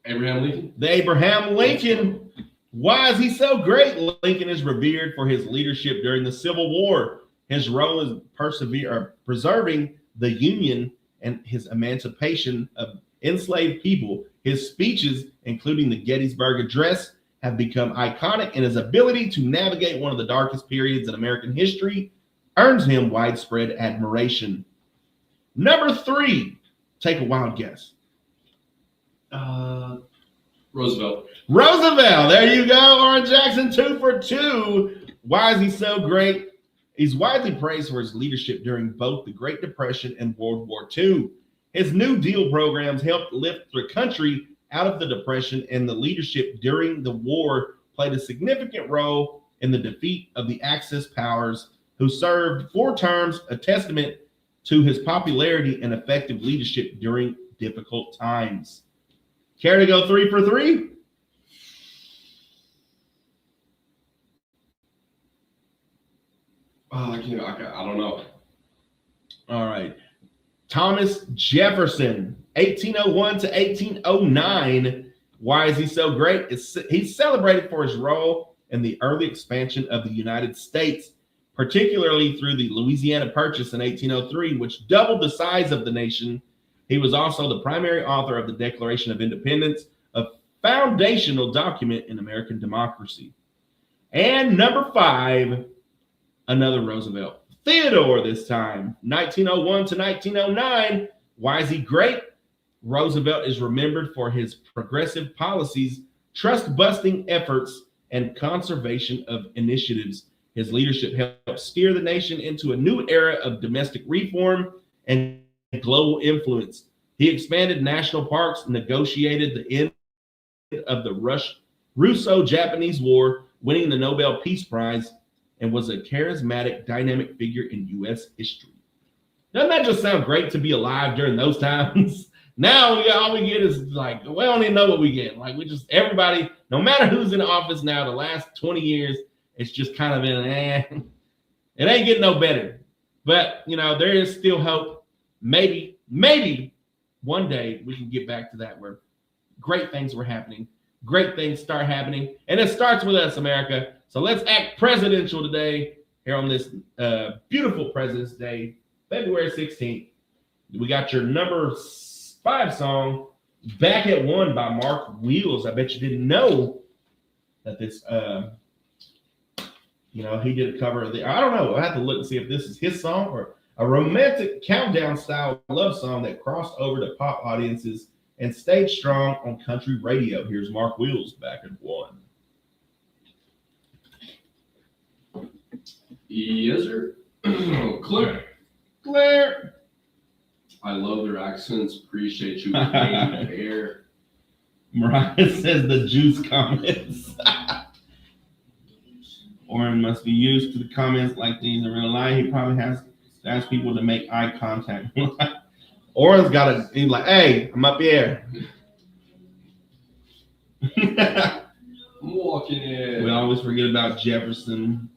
Abraham Lincoln. The Abraham Lincoln. Why is he so great? Lincoln is revered for his leadership during the Civil War, his role in preserving the Union, and his emancipation of enslaved people. His speeches, including the Gettysburg Address, have become iconic, and his ability to navigate one of the darkest periods in American history earns him widespread admiration. Number 3, take a wild guess. Roosevelt. Roosevelt, there you go. Oran Jackson, 2 for 2. Why is he so great? He's widely praised for his leadership during both the Great Depression and World War II. His New Deal programs helped lift the country out of the Depression, and the leadership during the war played a significant role in the defeat of the Axis powers, who served 4 terms, a testament to his popularity and effective leadership during difficult times. Care to go 3 for 3? I don't know. All right. Thomas Jefferson, 1801 to 1809. Why is he so great? He's celebrated for his role in the early expansion of the United States, particularly through the Louisiana Purchase in 1803, which doubled the size of the nation. He was also the primary author of the Declaration of Independence, a foundational document in American democracy. And number 5, another Roosevelt. Theodore this time, 1901 to 1909. Why is he great? Roosevelt is remembered for his progressive policies, trust-busting efforts, and conservation of initiatives. His leadership helped steer the nation into a new era of domestic reform and global influence. He expanded national parks, negotiated the end of the Russo-Japanese War, winning the Nobel Peace Prize, and was a charismatic, dynamic figure in U.S. history. Doesn't that just sound great to be alive during those times? Now all we get is like, we don't even know what we get. Like we just, everybody, no matter who's in office now, the last 20 years, it's just kind of it ain't getting no better. But, there is still hope. Maybe one day we can get back to that where great things were happening. Great things start happening. And it starts with us, America. So let's act presidential today here on this beautiful President's Day, February 16th. We got your number 5 song, Back at One by Mark Wheels. I bet you didn't know that this, he did a cover of I don't know. I have to look and see if this is his song or a romantic countdown style love song that crossed over to pop audiences and stayed strong on country radio. Here's Mark Wheels, Back at One. Yes, sir. Claire. I love their accents. Appreciate you being here. Mariah says the juice comments. Oran must be used to the comments like these in real life. He probably has to ask people to make eye contact. Oran's he's like, hey, I'm up here. I'm walking in. We always forget about Jefferson.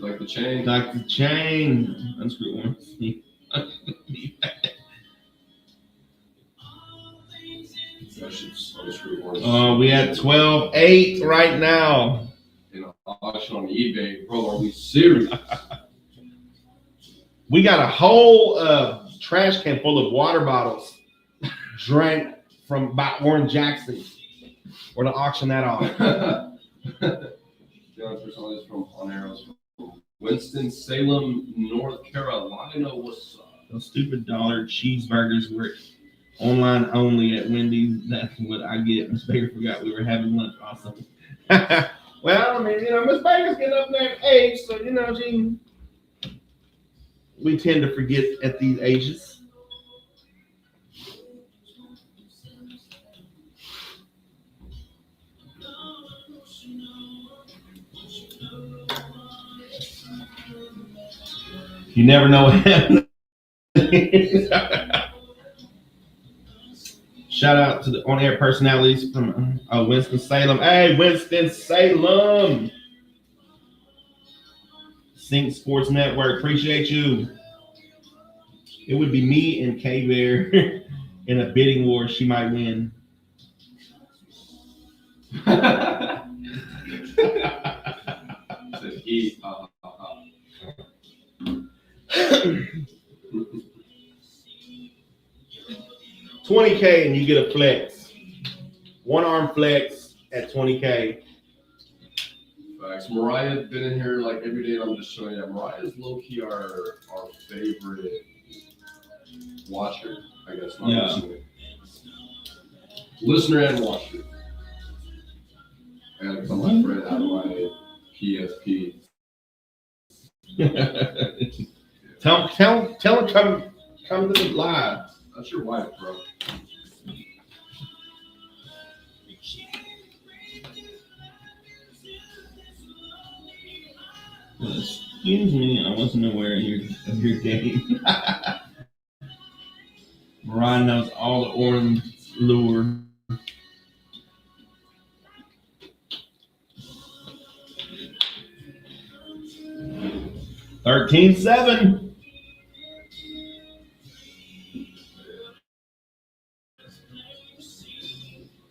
Like the chain. Like the chain. Unscrew one. We at 12-8 right now. In an auction on eBay, bro. Are we serious? We got a whole trash can full of water bottles drank by Warren Jackson. We're gonna auction that off. John from Arrows from Winston-Salem, North Carolina. What's up? Those stupid dollar cheeseburgers were online only at Wendy's. That's what I get. Miss Baker forgot we were having lunch also. Well, I mean, Miss Baker's getting up there in age, so we tend to forget at these ages. You never know what happens. Shout out to the on-air personalities from Winston-Salem. Hey, Winston-Salem. Sync Sports Network. Appreciate you. It would be me and K-Bear in a bidding war. She might win. Said he. $20K and you get a flex. One arm flex at $20K. Facts. Mariah been in here like every day, and I'm just showing you that Mariah's low-key our favorite watcher, I guess. Not Yeah. Listener and watcher. I gotta cut my friend out of my PSP. Tell him come to the live. That's your wife, bro. Excuse me, I wasn't aware of your game. Mariah knows all the orange lure. $13-7.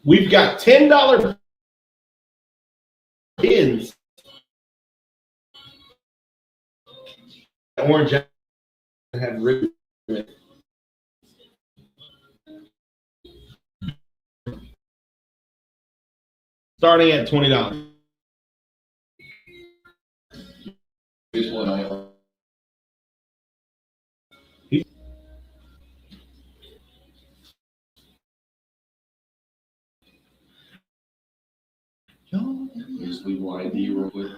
We've got $10 pins. Orange had written it. Starting at $20. Baseball night. just leave line D real quick.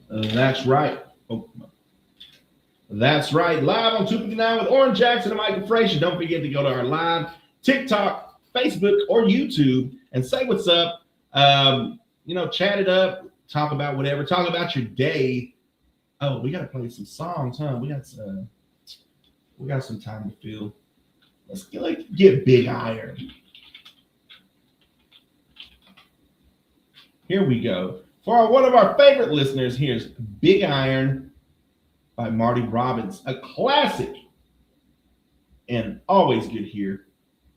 That's right. Oh, that's right. Live on 259 with Oran Jackson and Micah Frazier. Don't forget to go to our live TikTok, Facebook, or YouTube and say what's up. Chat it up. Talk about whatever. Talk about your day. Oh, we got to play some songs, huh? We got some time to fill. Let's get Big Iron. Here we go. For one of our favorite listeners, here's Big Iron by Marty Robbins, a classic and always good here.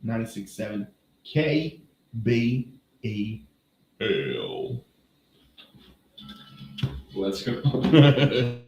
96.7 KBEL. Let's go.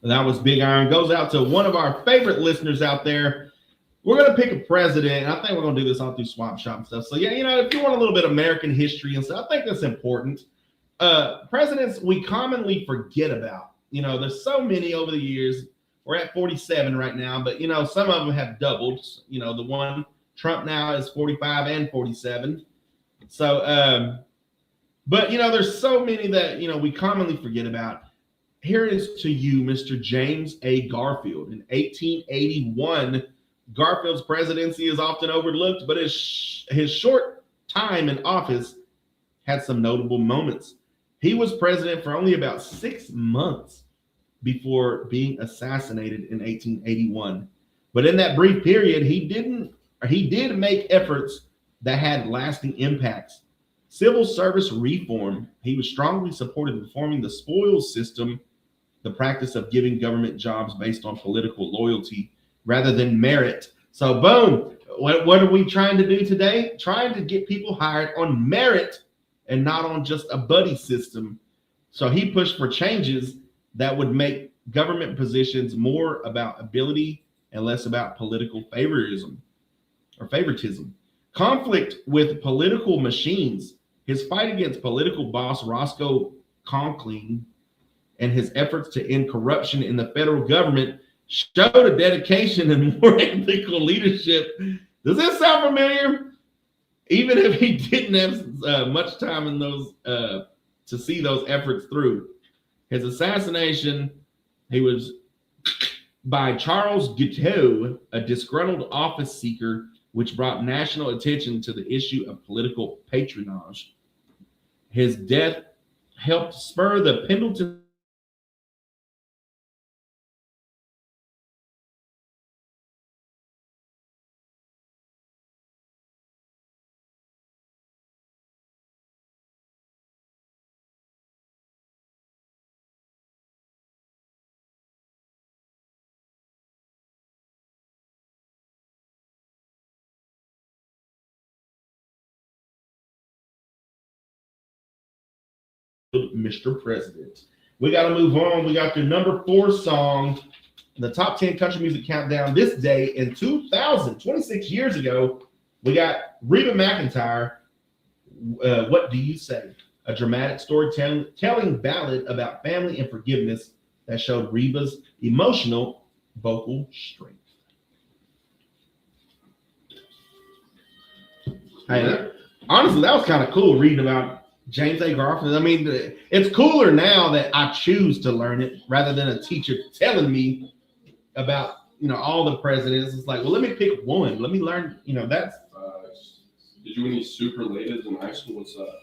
That was Big Iron. Goes out to one of our favorite listeners out there. We're going to pick a president, and I think we're going to do this all through Swap Shop and stuff. So, yeah, if you want a little bit of American history and stuff, I think that's important. presidents we commonly forget about. There's so many over the years. We're at 47 right now, but some of them have doubled. The one Trump now is 45 and 47. So, but there's so many that we commonly forget about. Here it is to you, Mr. James A. Garfield. In 1881, Garfield's presidency is often overlooked, but his short time in office had some notable moments. He was president for only about 6 months before being assassinated in 1881. But in that brief period, he did make efforts that had lasting impacts. Civil service reform. He was strongly supported reforming the spoils system, the practice of giving government jobs based on political loyalty rather than merit. So boom, what are we trying to do today? Trying to get people hired on merit and not on just a buddy system. So he pushed for changes that would make government positions more about ability and less about political favoritism. Conflict with political machines. His fight against political boss Roscoe Conkling and his efforts to end corruption in the federal government showed a dedication and more ethical leadership. Does this sound familiar? Even if he didn't have much time in those to see those efforts through. His assassination, he was by Charles Guiteau, a disgruntled office seeker, which brought national attention to the issue of political patronage. His death helped spur the Pendleton Mr. President. We got to move on. We got the number 4 song, the top 10 country music countdown this day in 2000, 26 years ago. We got Reba McEntire, What Do You Say? A dramatic storytelling ballad about family and forgiveness that showed Reba's emotional vocal strength. Hey, honestly, that was kind of cool reading about James A. Garfield. I mean, it's cooler now that I choose to learn it rather than a teacher telling me about, all the presidents. It's like, well, let me pick one. Let me learn, that's. Did you win any superlatives in high school? What's that?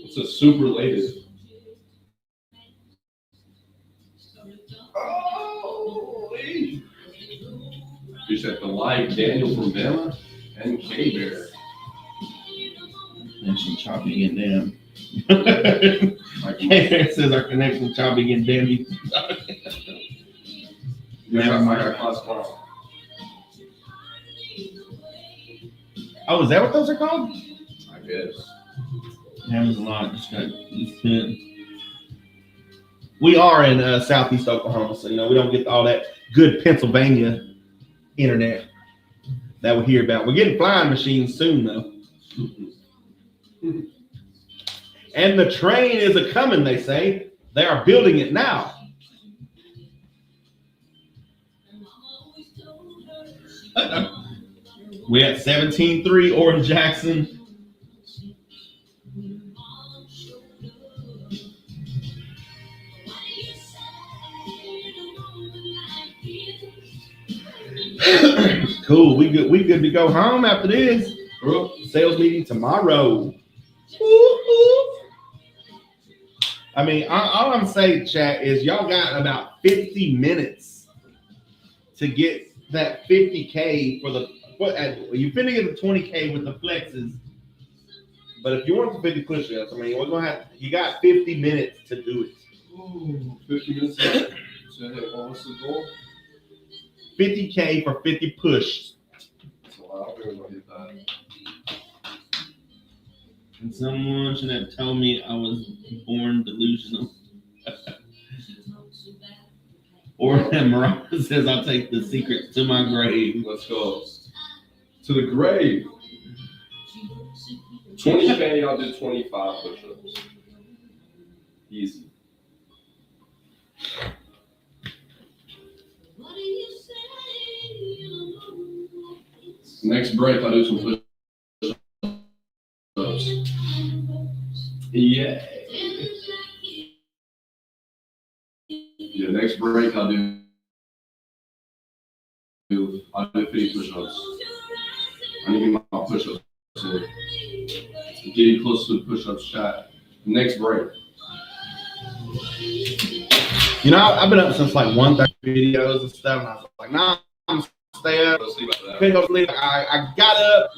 What's a superlative? Oh, you said the live Daniel from Bama and K-Bear. Connection choppy and damn. It says our connection choppy and damn. Never mind. Class tomorrow. Oh, is that what those are called? I guess. Happens a lot. We are in southeast Oklahoma, so we don't get all that good Pennsylvania internet that we hear about. We're getting flying machines soon, though. And the train is a coming, they say. They are building it now. We at 17-3, Oran Jackson. Cool. We good to go home after this. Sales meeting tomorrow. I mean, all I'm saying, chat, is y'all got about 50 minutes to get that 50K for the. You finna get the 20K with the flexes, but if you want the 50 push-ups, I mean, you got 50 minutes to do it. Ooh, 50 minutes. So what's the goal? 50K for 50 push. So I'll do that. And someone should have told me I was born delusional. Or that Mariah says I'll take the secret to my grave. Let's go. To the grave. 20K, I'll do 25 push-ups. Easy. Next break, I'll do some push-ups. Yeah. Yeah, next break, I'll do 50 push-ups. I need to get my push-ups in. Getting close to the push-ups shot. Next break. You know, I've been up since like 1:30 videos and stuff, and I was like, nah, I'm gonna stay up. Couldn't go sleep. I got up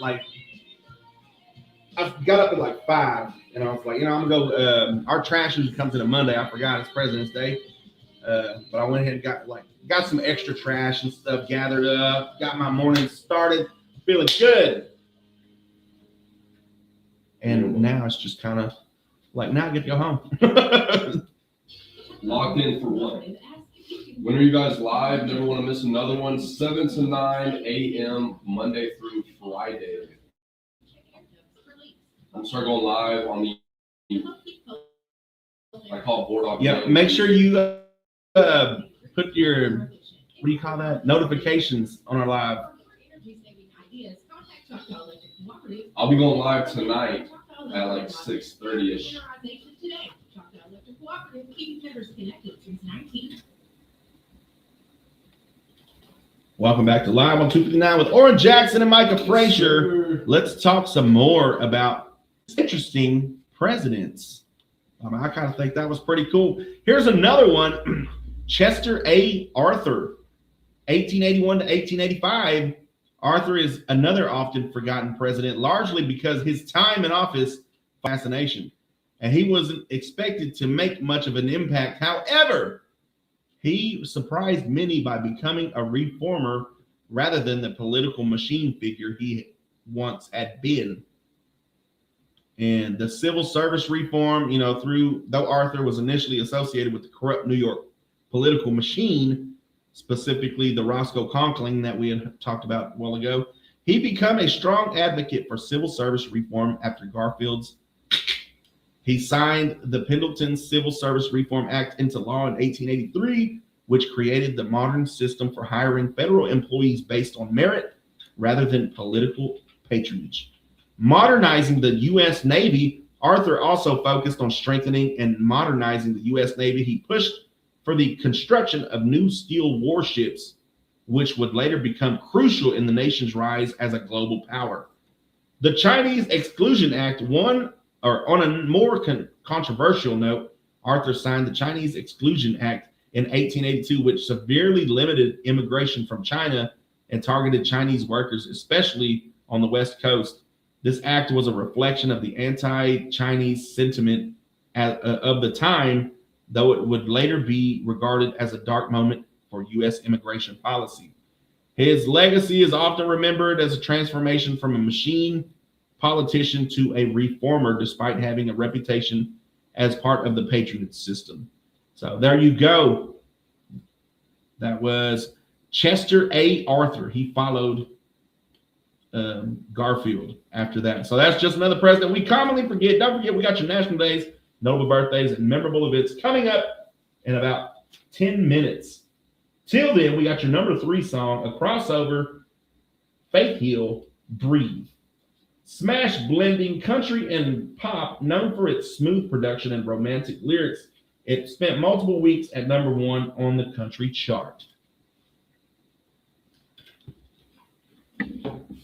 at like 5, and I was like, you know, I'm gonna go. Our trash usually comes in a Monday. I forgot it's President's Day, but I went ahead and got some extra trash and stuff gathered up. Got my morning started, feeling good. And now it's just kind of like, now I get to go home. Locked in for what? When are you guys live? Never want to miss another one. 7 to 9 a.m. Monday through Friday. I'm starting going live on the, I call it Board Off. Yeah, make sure you put your, what do you call that? Notifications on our live. I'll be going live tonight at like 6:30ish. Welcome back to Live on 259 with Oran Jackson and Micah Frazier. Let's talk some more about interesting presidents. I kind of think that was pretty cool. Here's another one. Chester A. Arthur, 1881 to 1885. Arthur is another often forgotten president, largely because his time in office fascination, and he wasn't expected to make much of an impact. However, he surprised many by becoming a reformer rather than the political machine figure he once had been. And the civil service reform, you know, though Arthur was initially associated with the corrupt New York political machine, specifically the Roscoe Conkling that we had talked about a while ago, he became a strong advocate for civil service reform after Garfield's. He signed the Pendleton Civil Service Reform Act into law in 1883, which created the modern system for hiring federal employees based on merit rather than political patronage. Modernizing the U.S. Navy, Arthur also focused on strengthening and modernizing the U.S. Navy. He pushed for the construction of new steel warships, which would later become crucial in the nation's rise as a global power. The Chinese Exclusion Act, on a more controversial note, Arthur signed the Chinese Exclusion Act in 1882, which severely limited immigration from China and targeted Chinese workers, especially on the West Coast. This act was a reflection of the anti-Chinese sentiment of the time, though it would later be regarded as a dark moment for U.S. immigration policy. His legacy is often remembered as a transformation from a machine politician to a reformer, despite having a reputation as part of the patronage system. So there you go. That was Chester A. Arthur. He followed Garfield after that. So that's just another president we commonly forget. Don't forget, we got your national days, notable birthdays, and memorable events coming up in about 10 minutes. Till then, we got your number 3 song, a crossover, Faith Hill, Breathe. Smash blending country and pop, known for its smooth production and romantic lyrics, it spent multiple weeks at number 1 on the country chart.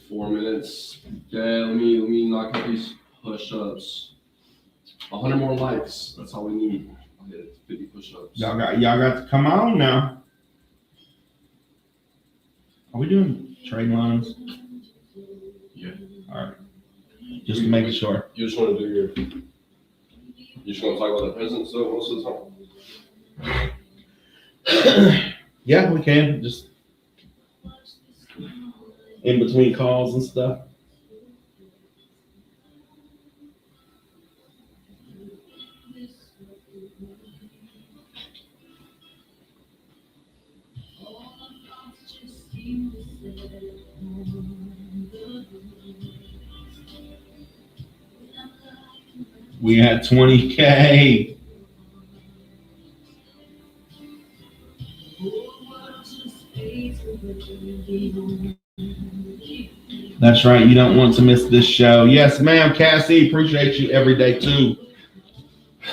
4 minutes. Okay, let me knock out these push-ups. 100 more likes. That's all we need. I'll hit 50 push-ups. Y'all got to come on now. Are we doing trade lines? Yeah. All right. Just to make it sure. You just want to do your. You just want to talk about the president stuff most of the time? Yeah, we can. Just in between calls and stuff. We had 20K. That's right. You don't want to miss this show. Yes, ma'am, Cassie. Appreciate you every day too.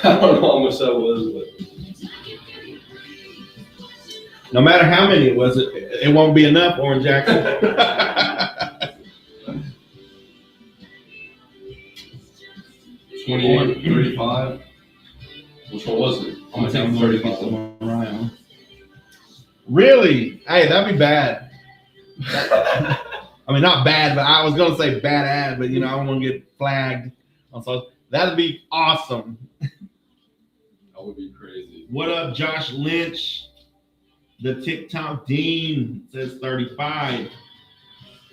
I don't know how much that was, but No matter how many it was, it won't be enough, Oran Jackson. 28, 35. Which one was it? I'm gonna take 35. Really? Hey, that'd be bad. I mean, not bad, but I was gonna say bad ad, but you know, I don't want to get flagged. So that'd be awesome. That would be crazy. What up, Josh Lynch? The TikTok Dean says 35.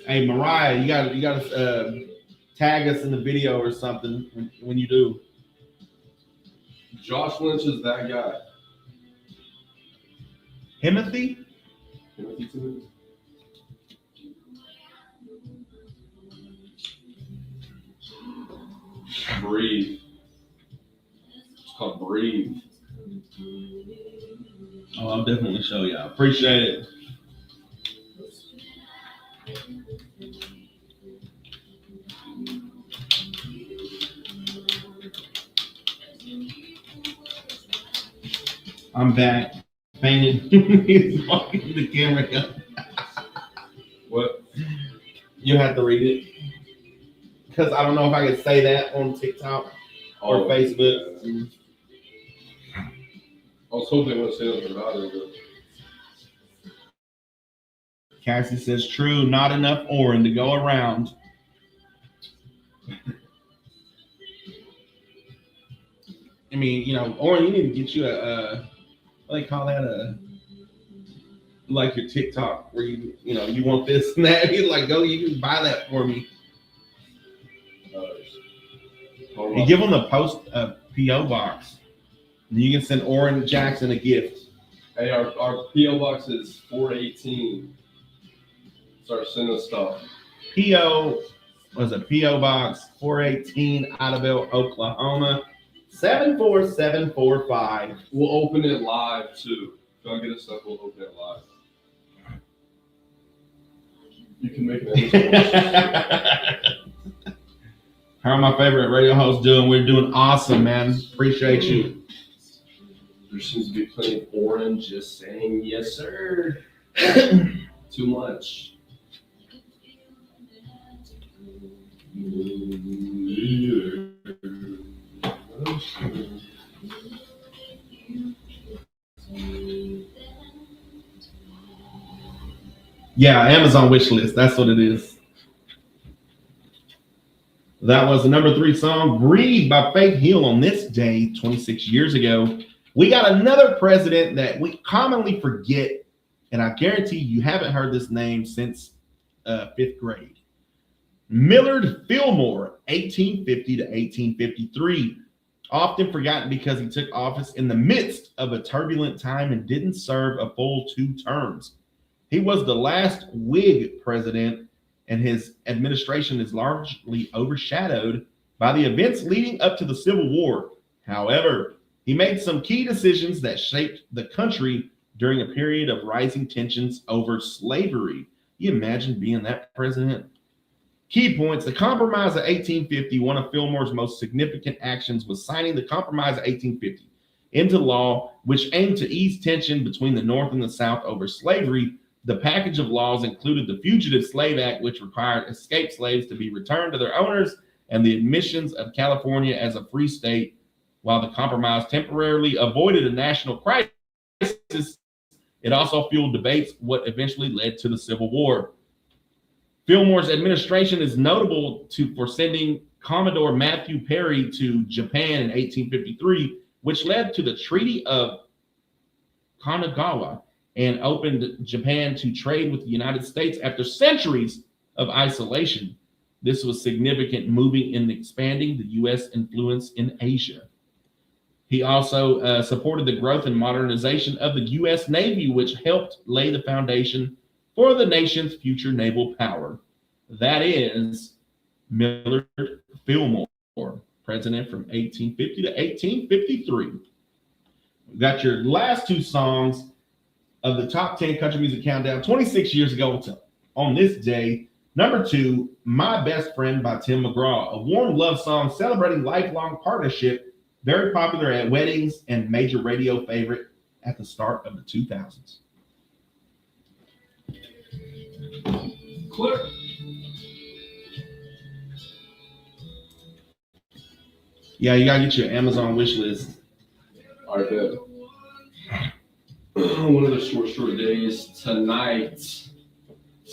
Hey, Mariah, you gotta tag us in the video or something when you do. Josh Lynch is that guy. Timothy? Breathe. It's called Breathe. Oh, I'll definitely show you. I appreciate it. I'm back. Painted. He's walking the camera up. What? You have to read it. Because I don't know if I can say that on TikTok or Facebook. Yeah. I was hoping they wouldn't say nothing about it, but Cassie says, true, not enough Oran to go around. I mean, you know, Oran, you need to get you a what do they call that? Like your TikTok where you want this and that. He's like, go, you can buy that for me. You give them the post PO box. And you can send Oran Jackson a gift. Hey, our PO box is 418. Start sending stuff. PO box 418 Idabel, Oklahoma 74745. We'll open it live too. If y'all get us stuff, we'll open it live. You can make it. How are my favorite radio hosts doing? We're doing awesome, man. Appreciate you. There seems to be plenty of Oran just saying yes, sir. Too much. Yeah, Amazon wish list. That's what it is. That was the number 3 song, Breathe by Faith Hill. On this day, 26 years ago, we got another president that we commonly forget, and I guarantee you haven't heard this name since 5th grade. Millard Fillmore, 1850 to 1853. Often forgotten because he took office in the midst of a turbulent time and didn't serve a full 2 terms. He was the last Whig president, and his administration is largely overshadowed by the events leading up to the Civil War. However, he made some key decisions that shaped the country during a period of rising tensions over slavery. You imagine being that president? Key points: the Compromise of 1850. One of Fillmore's most significant actions was signing the Compromise of 1850 into law, which aimed to ease tension between the North and the South over slavery. The package of laws included the Fugitive Slave Act, which required escaped slaves to be returned to their owners, and the admissions of California as a free state. While the compromise temporarily avoided a national crisis, it also fueled debates, what eventually led to the Civil War. Fillmore's administration is notable for sending Commodore Matthew Perry to Japan in 1853, which led to the Treaty of Kanagawa and opened Japan to trade with the United States after centuries of isolation. This was significant, moving and expanding the U.S. influence in Asia. He also supported the growth and modernization of the U.S. Navy, which helped lay the foundation for the nation's future naval power. That is Millard Fillmore. president from 1850 to 1853. We got your last two songs of the top 10 country music countdown 26 years ago on this day. Number 2, My Best Friend by Tim McGraw, a warm love song celebrating lifelong partnership, very popular at weddings and major radio favorite at the start of the 2000s. Clear. Yeah, you gotta get your Amazon wish list. All right, good. One of the short days tonight.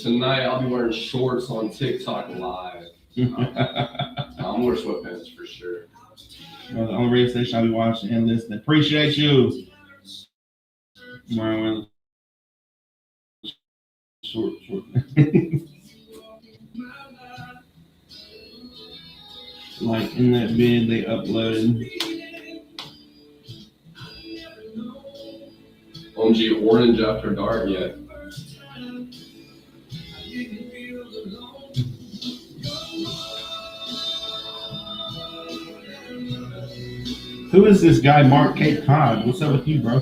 Tonight, I'll be wearing shorts on TikTok live. I'm wearing sweatpants for sure. Well, the only radio station I'll be watching and listening. Appreciate you. Wearing short. Like in that vid they uploaded. OMG, Orange After Dark yet. Who is this guy, Mark Cape Cod? What's up with you, bro?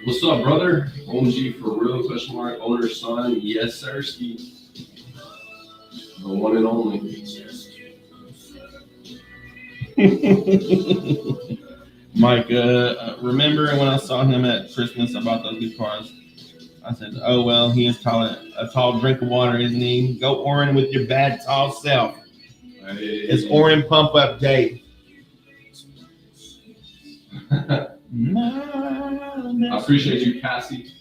What's up, brother? OMG for real? Question mark. Owner's son. Yes, sir. Ski. The one and only. Micah, remember when I saw him at Christmas, I bought those guitars? I said, oh, well, he is a tall drink of water, isn't he? Go Oran with your bad tall self. Hey. It's Oran Pump Up Day. I appreciate you, Cassie.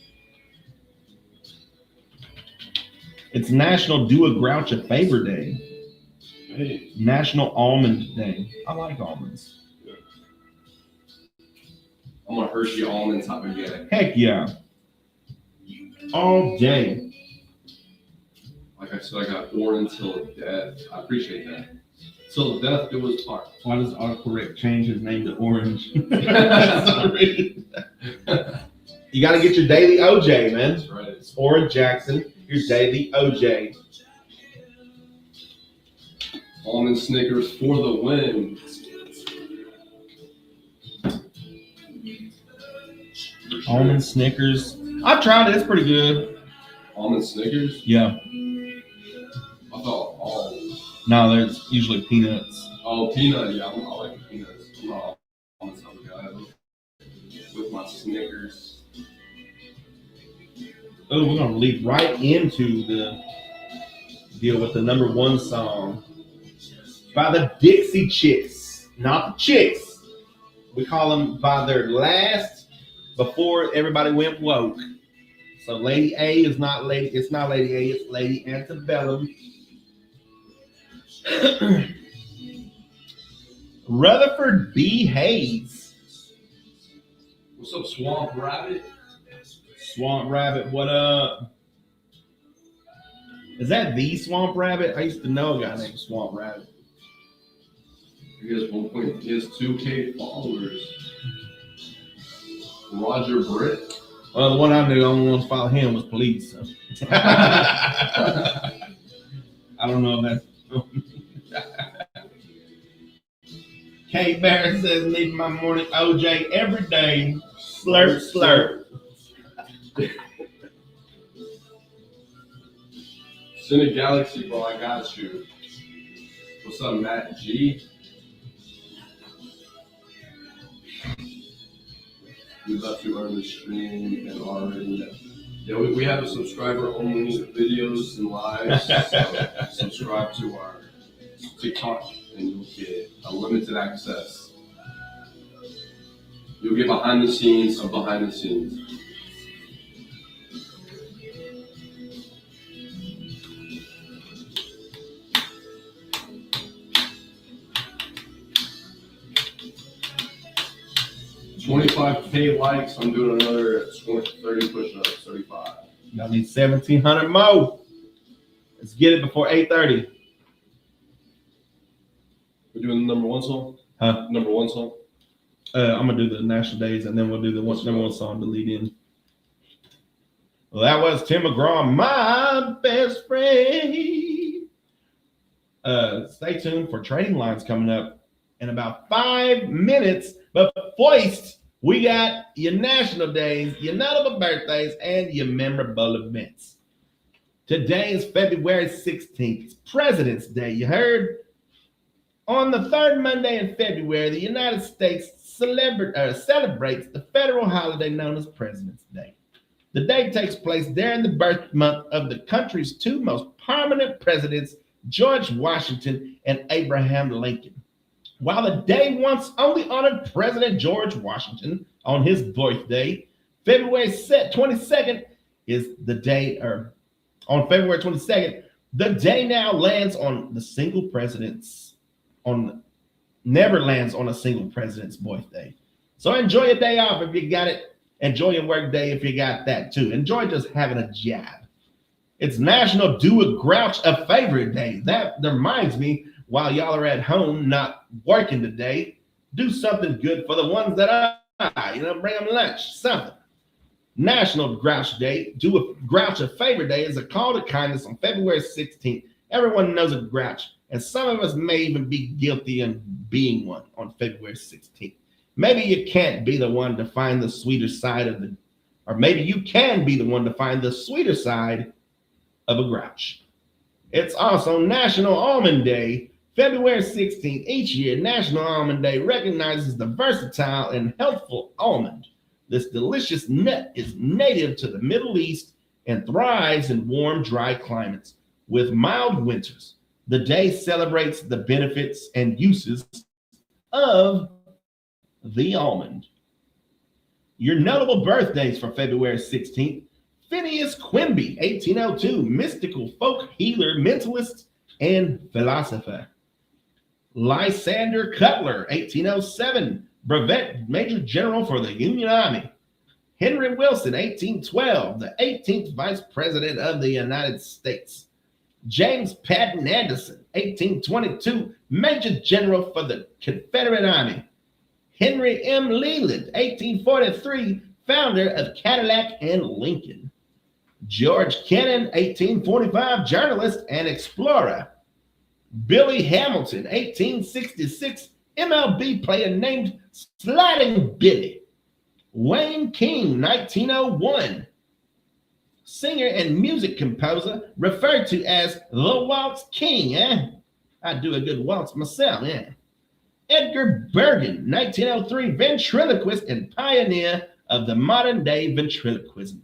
It's National Do a Grouch a Favor Day. Hey. National Almond Day. I like almonds. I'm a Hershey almond type of guy. Heck yeah. All day. Like I said, I got Oran till death. I appreciate that. Till death do us part. Why does autocorrect change his name to Orange? You got to get your daily OJ, man. That's right. It's Oran Jackson, your daily OJ. Almond Snickers for the win. For sure. Almond Snickers. I've tried it. It's pretty good. Almond Snickers? Yeah. I thought all. No, there's usually peanuts. Oh, peanut. Yeah, I like the peanuts. I'm not almond type of guy. With my Snickers. Oh, we're going to lead right into the deal with the number 1 song by the Dixie Chicks. Not the Chicks. We call them by their last before everybody went woke. So Lady A is not Lady. It's not Lady A. It's Lady Antebellum. Rutherford B. Hayes. What's up, Swamp Rabbit? Swamp Rabbit, what up? Is that the Swamp Rabbit? I used to know a guy named Swamp Rabbit. He has 2K followers. Roger Britt. Well, the one I knew, the only one to follow him was police. So. I don't know if that's. Kate Barrett says, need my morning OJ every day. Slurp, slurp. Cine Galaxy, bro, I got you. What's up, Matt G? We about to earn the stream and already. Yeah, we have a subscriber only videos and lives. So subscribe to our TikTok and you'll get unlimited access. You'll get behind the scenes of behind the scenes. $25K likes. I'm doing another 30 push-ups, 35. Y'all need 1,700 more. Let's get it before 8:30. We're doing the number 1 song? Huh? Number 1 song? I'm gonna do the national days and then we'll do the number 1 song to lead in. Well, that was Tim McGraw, my best friend. Stay tuned for Trading Lines coming up in about 5 minutes. But first, we got your national days, your notable birthdays, and your memorable events. Today is February 16th. It's President's Day. You heard? On the third Monday in February, the United States celebrates the federal holiday known as President's Day. The day takes place during the birth month of the country's two most prominent presidents, George Washington and Abraham Lincoln. While the day once only honored President George Washington on his birthday, February 22nd is the day, or on February 22nd, the day now lands on the single president's, never lands on a single president's birthday. So enjoy your day off if you got it. Enjoy your work day if you got that too. Enjoy just having a job. It's National Do a Grouch a Favor Day. That reminds me, while y'all are at home not working today, do something good for the ones that are, bring them lunch, something. National Grouch Day, Do a Grouch a Favor Day is a call to kindness on February 16th. Everyone knows a grouch, and some of us may even be guilty of being one on February 16th. Maybe you can't be the one to find the sweeter side of or maybe you can be the one to find the sweeter side of a grouch. It's also National Almond Day, February 16th. Each year, National Almond Day recognizes the versatile and healthful almond. This delicious nut is native to the Middle East and thrives in warm, dry climates with mild winters. The day celebrates the benefits and uses of the almond. Your notable birthdays for February 16th: Phineas Quimby, 1802, mystical folk healer, mentalist, and philosopher. Lysander Cutler, 1807, brevet major general for the Union Army. Henry Wilson, 1812, the 18th Vice President of the United States. James Patton Anderson, 1822, Major General for the Confederate Army. Henry M. Leland, 1843, founder of Cadillac and Lincoln. George Kennan, 1845, journalist and explorer. Billy Hamilton, 1866, MLB player named Sliding Billy. Wayne King, 1901, singer and music composer referred to as the Waltz King. I do a good waltz myself. Edgar Bergen, 1903, ventriloquist and pioneer of the modern day ventriloquism.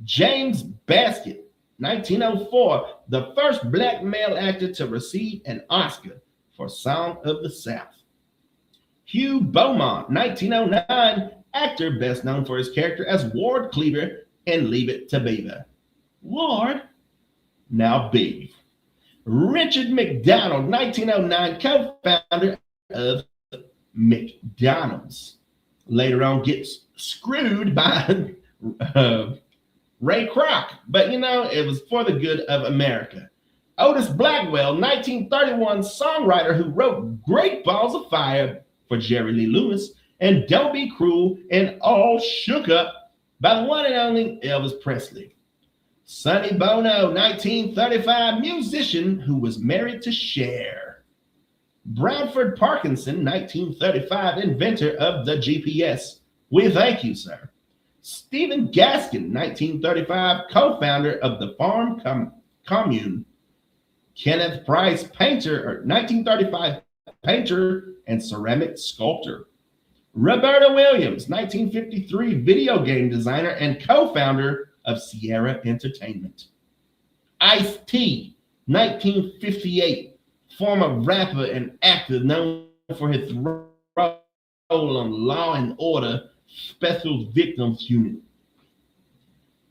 James Baskett, 1904, the first black male actor to receive an Oscar for Song of the South. Hugh Beaumont, 1909, actor best known for his character as Ward Cleaver in Leave It to Beaver. Ward, now Beav. Richard McDonald, 1909, co-founder of McDonald's. Later on gets screwed by Ray Kroc, but it was for the good of America. Otis Blackwell, 1931, songwriter who wrote Great Balls of Fire for Jerry Lee Lewis and Don't Be Cruel and All Shook Up by the one and only Elvis Presley. Sonny Bono, 1935, musician who was married to Cher. Bradford Parkinson, 1935, inventor of the GPS. We thank you, sir. Stephen Gaskin, 1935, co-founder of the Farm Commune. Kenneth Price, painter, 1935, painter and ceramic sculptor. Roberta Williams, 1953, video game designer and co-founder of Sierra Entertainment. Ice-T, 1958, former rapper and actor known for his role on Law and Order Special Victims Unit.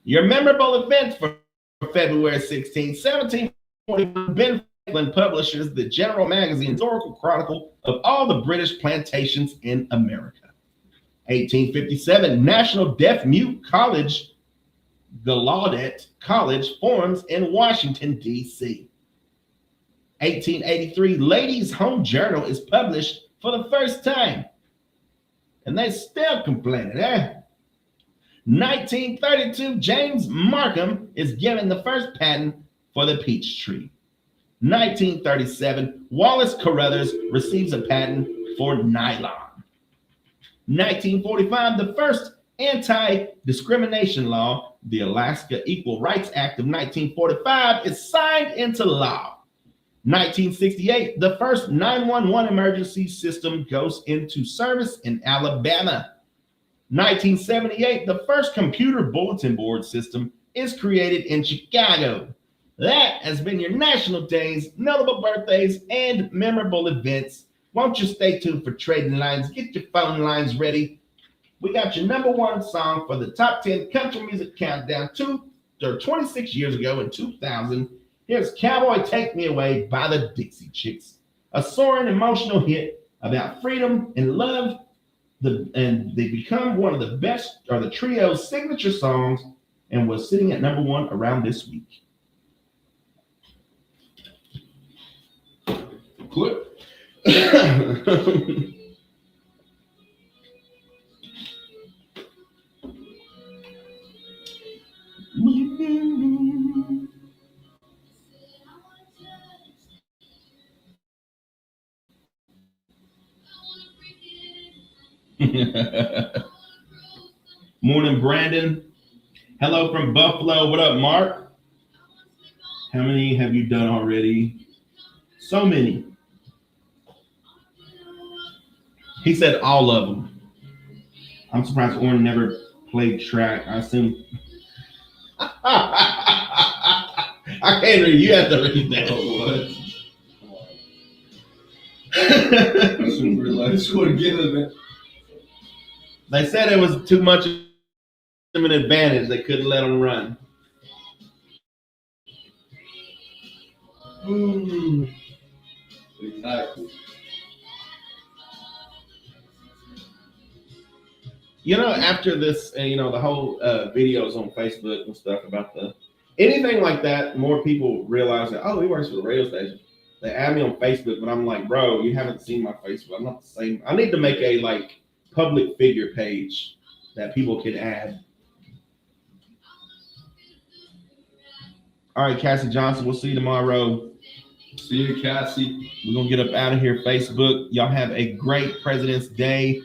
Your memorable events for February 16, 1741, Ben Franklin publishes the General Magazine Historical Chronicle of all the British plantations in America. 1857, National Deaf Mute College, Gallaudet College, forms in Washington, D.C. 1883, Ladies' Home Journal is published for the first time. And they still complaining, 1932, James Markham is given the first patent for the peach tree. 1937, Wallace Carruthers receives a patent for nylon. 1945, the first anti-discrimination law, the Alaska Equal Rights Act of 1945, is signed into law. 1968, the first 911 emergency system goes into service in Alabama. 1978, the first computer bulletin board system is created in Chicago. That has been your national days, notable birthdays, and memorable events. Won't you stay tuned for Trading Lines? Get your phone lines ready. We got your number one song for the top 10 country music countdown 26 years ago in 2000. Here's Cowboy Take Me Away by the Dixie Chicks, a soaring emotional hit about freedom and love. And they become one of the best, or the trio's signature songs, and was sitting at number one around this week. Clip. Morning, Brandon. Hello from Buffalo. What up, Mark? How many have you done already? So many. He said all of them. I'm surprised Oran never played track. I assume. I can't read. You have to read that. What? Super relaxed. What again, man? They said it was too much of an advantage. They couldn't let him run. Exactly. You know, after this, the whole videos on Facebook and stuff about anything like that, more people realize that, oh, he works for the radio station. They add me on Facebook, but I'm like, bro, you haven't seen my Facebook. I'm not the same. I need to make a public figure page that people can add. All right, Cassie Johnson, we'll see you tomorrow. See you, Cassie. We're going to get up out of here, Facebook. Y'all have a great President's Day.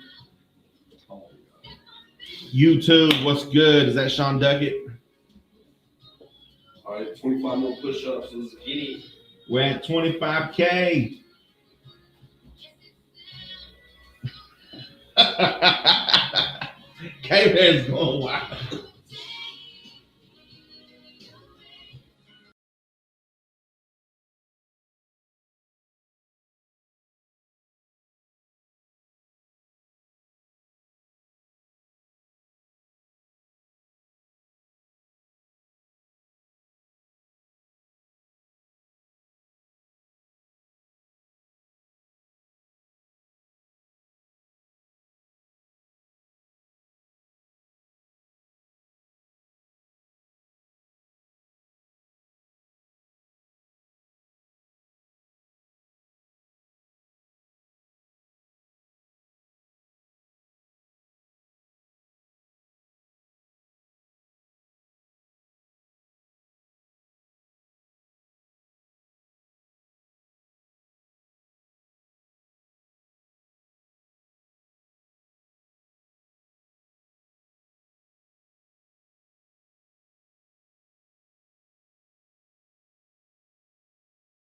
YouTube, what's good? Is that Sean Duckett? All right, 25 more push-ups. Let's get it. We're at 25K. K-Man's going wild.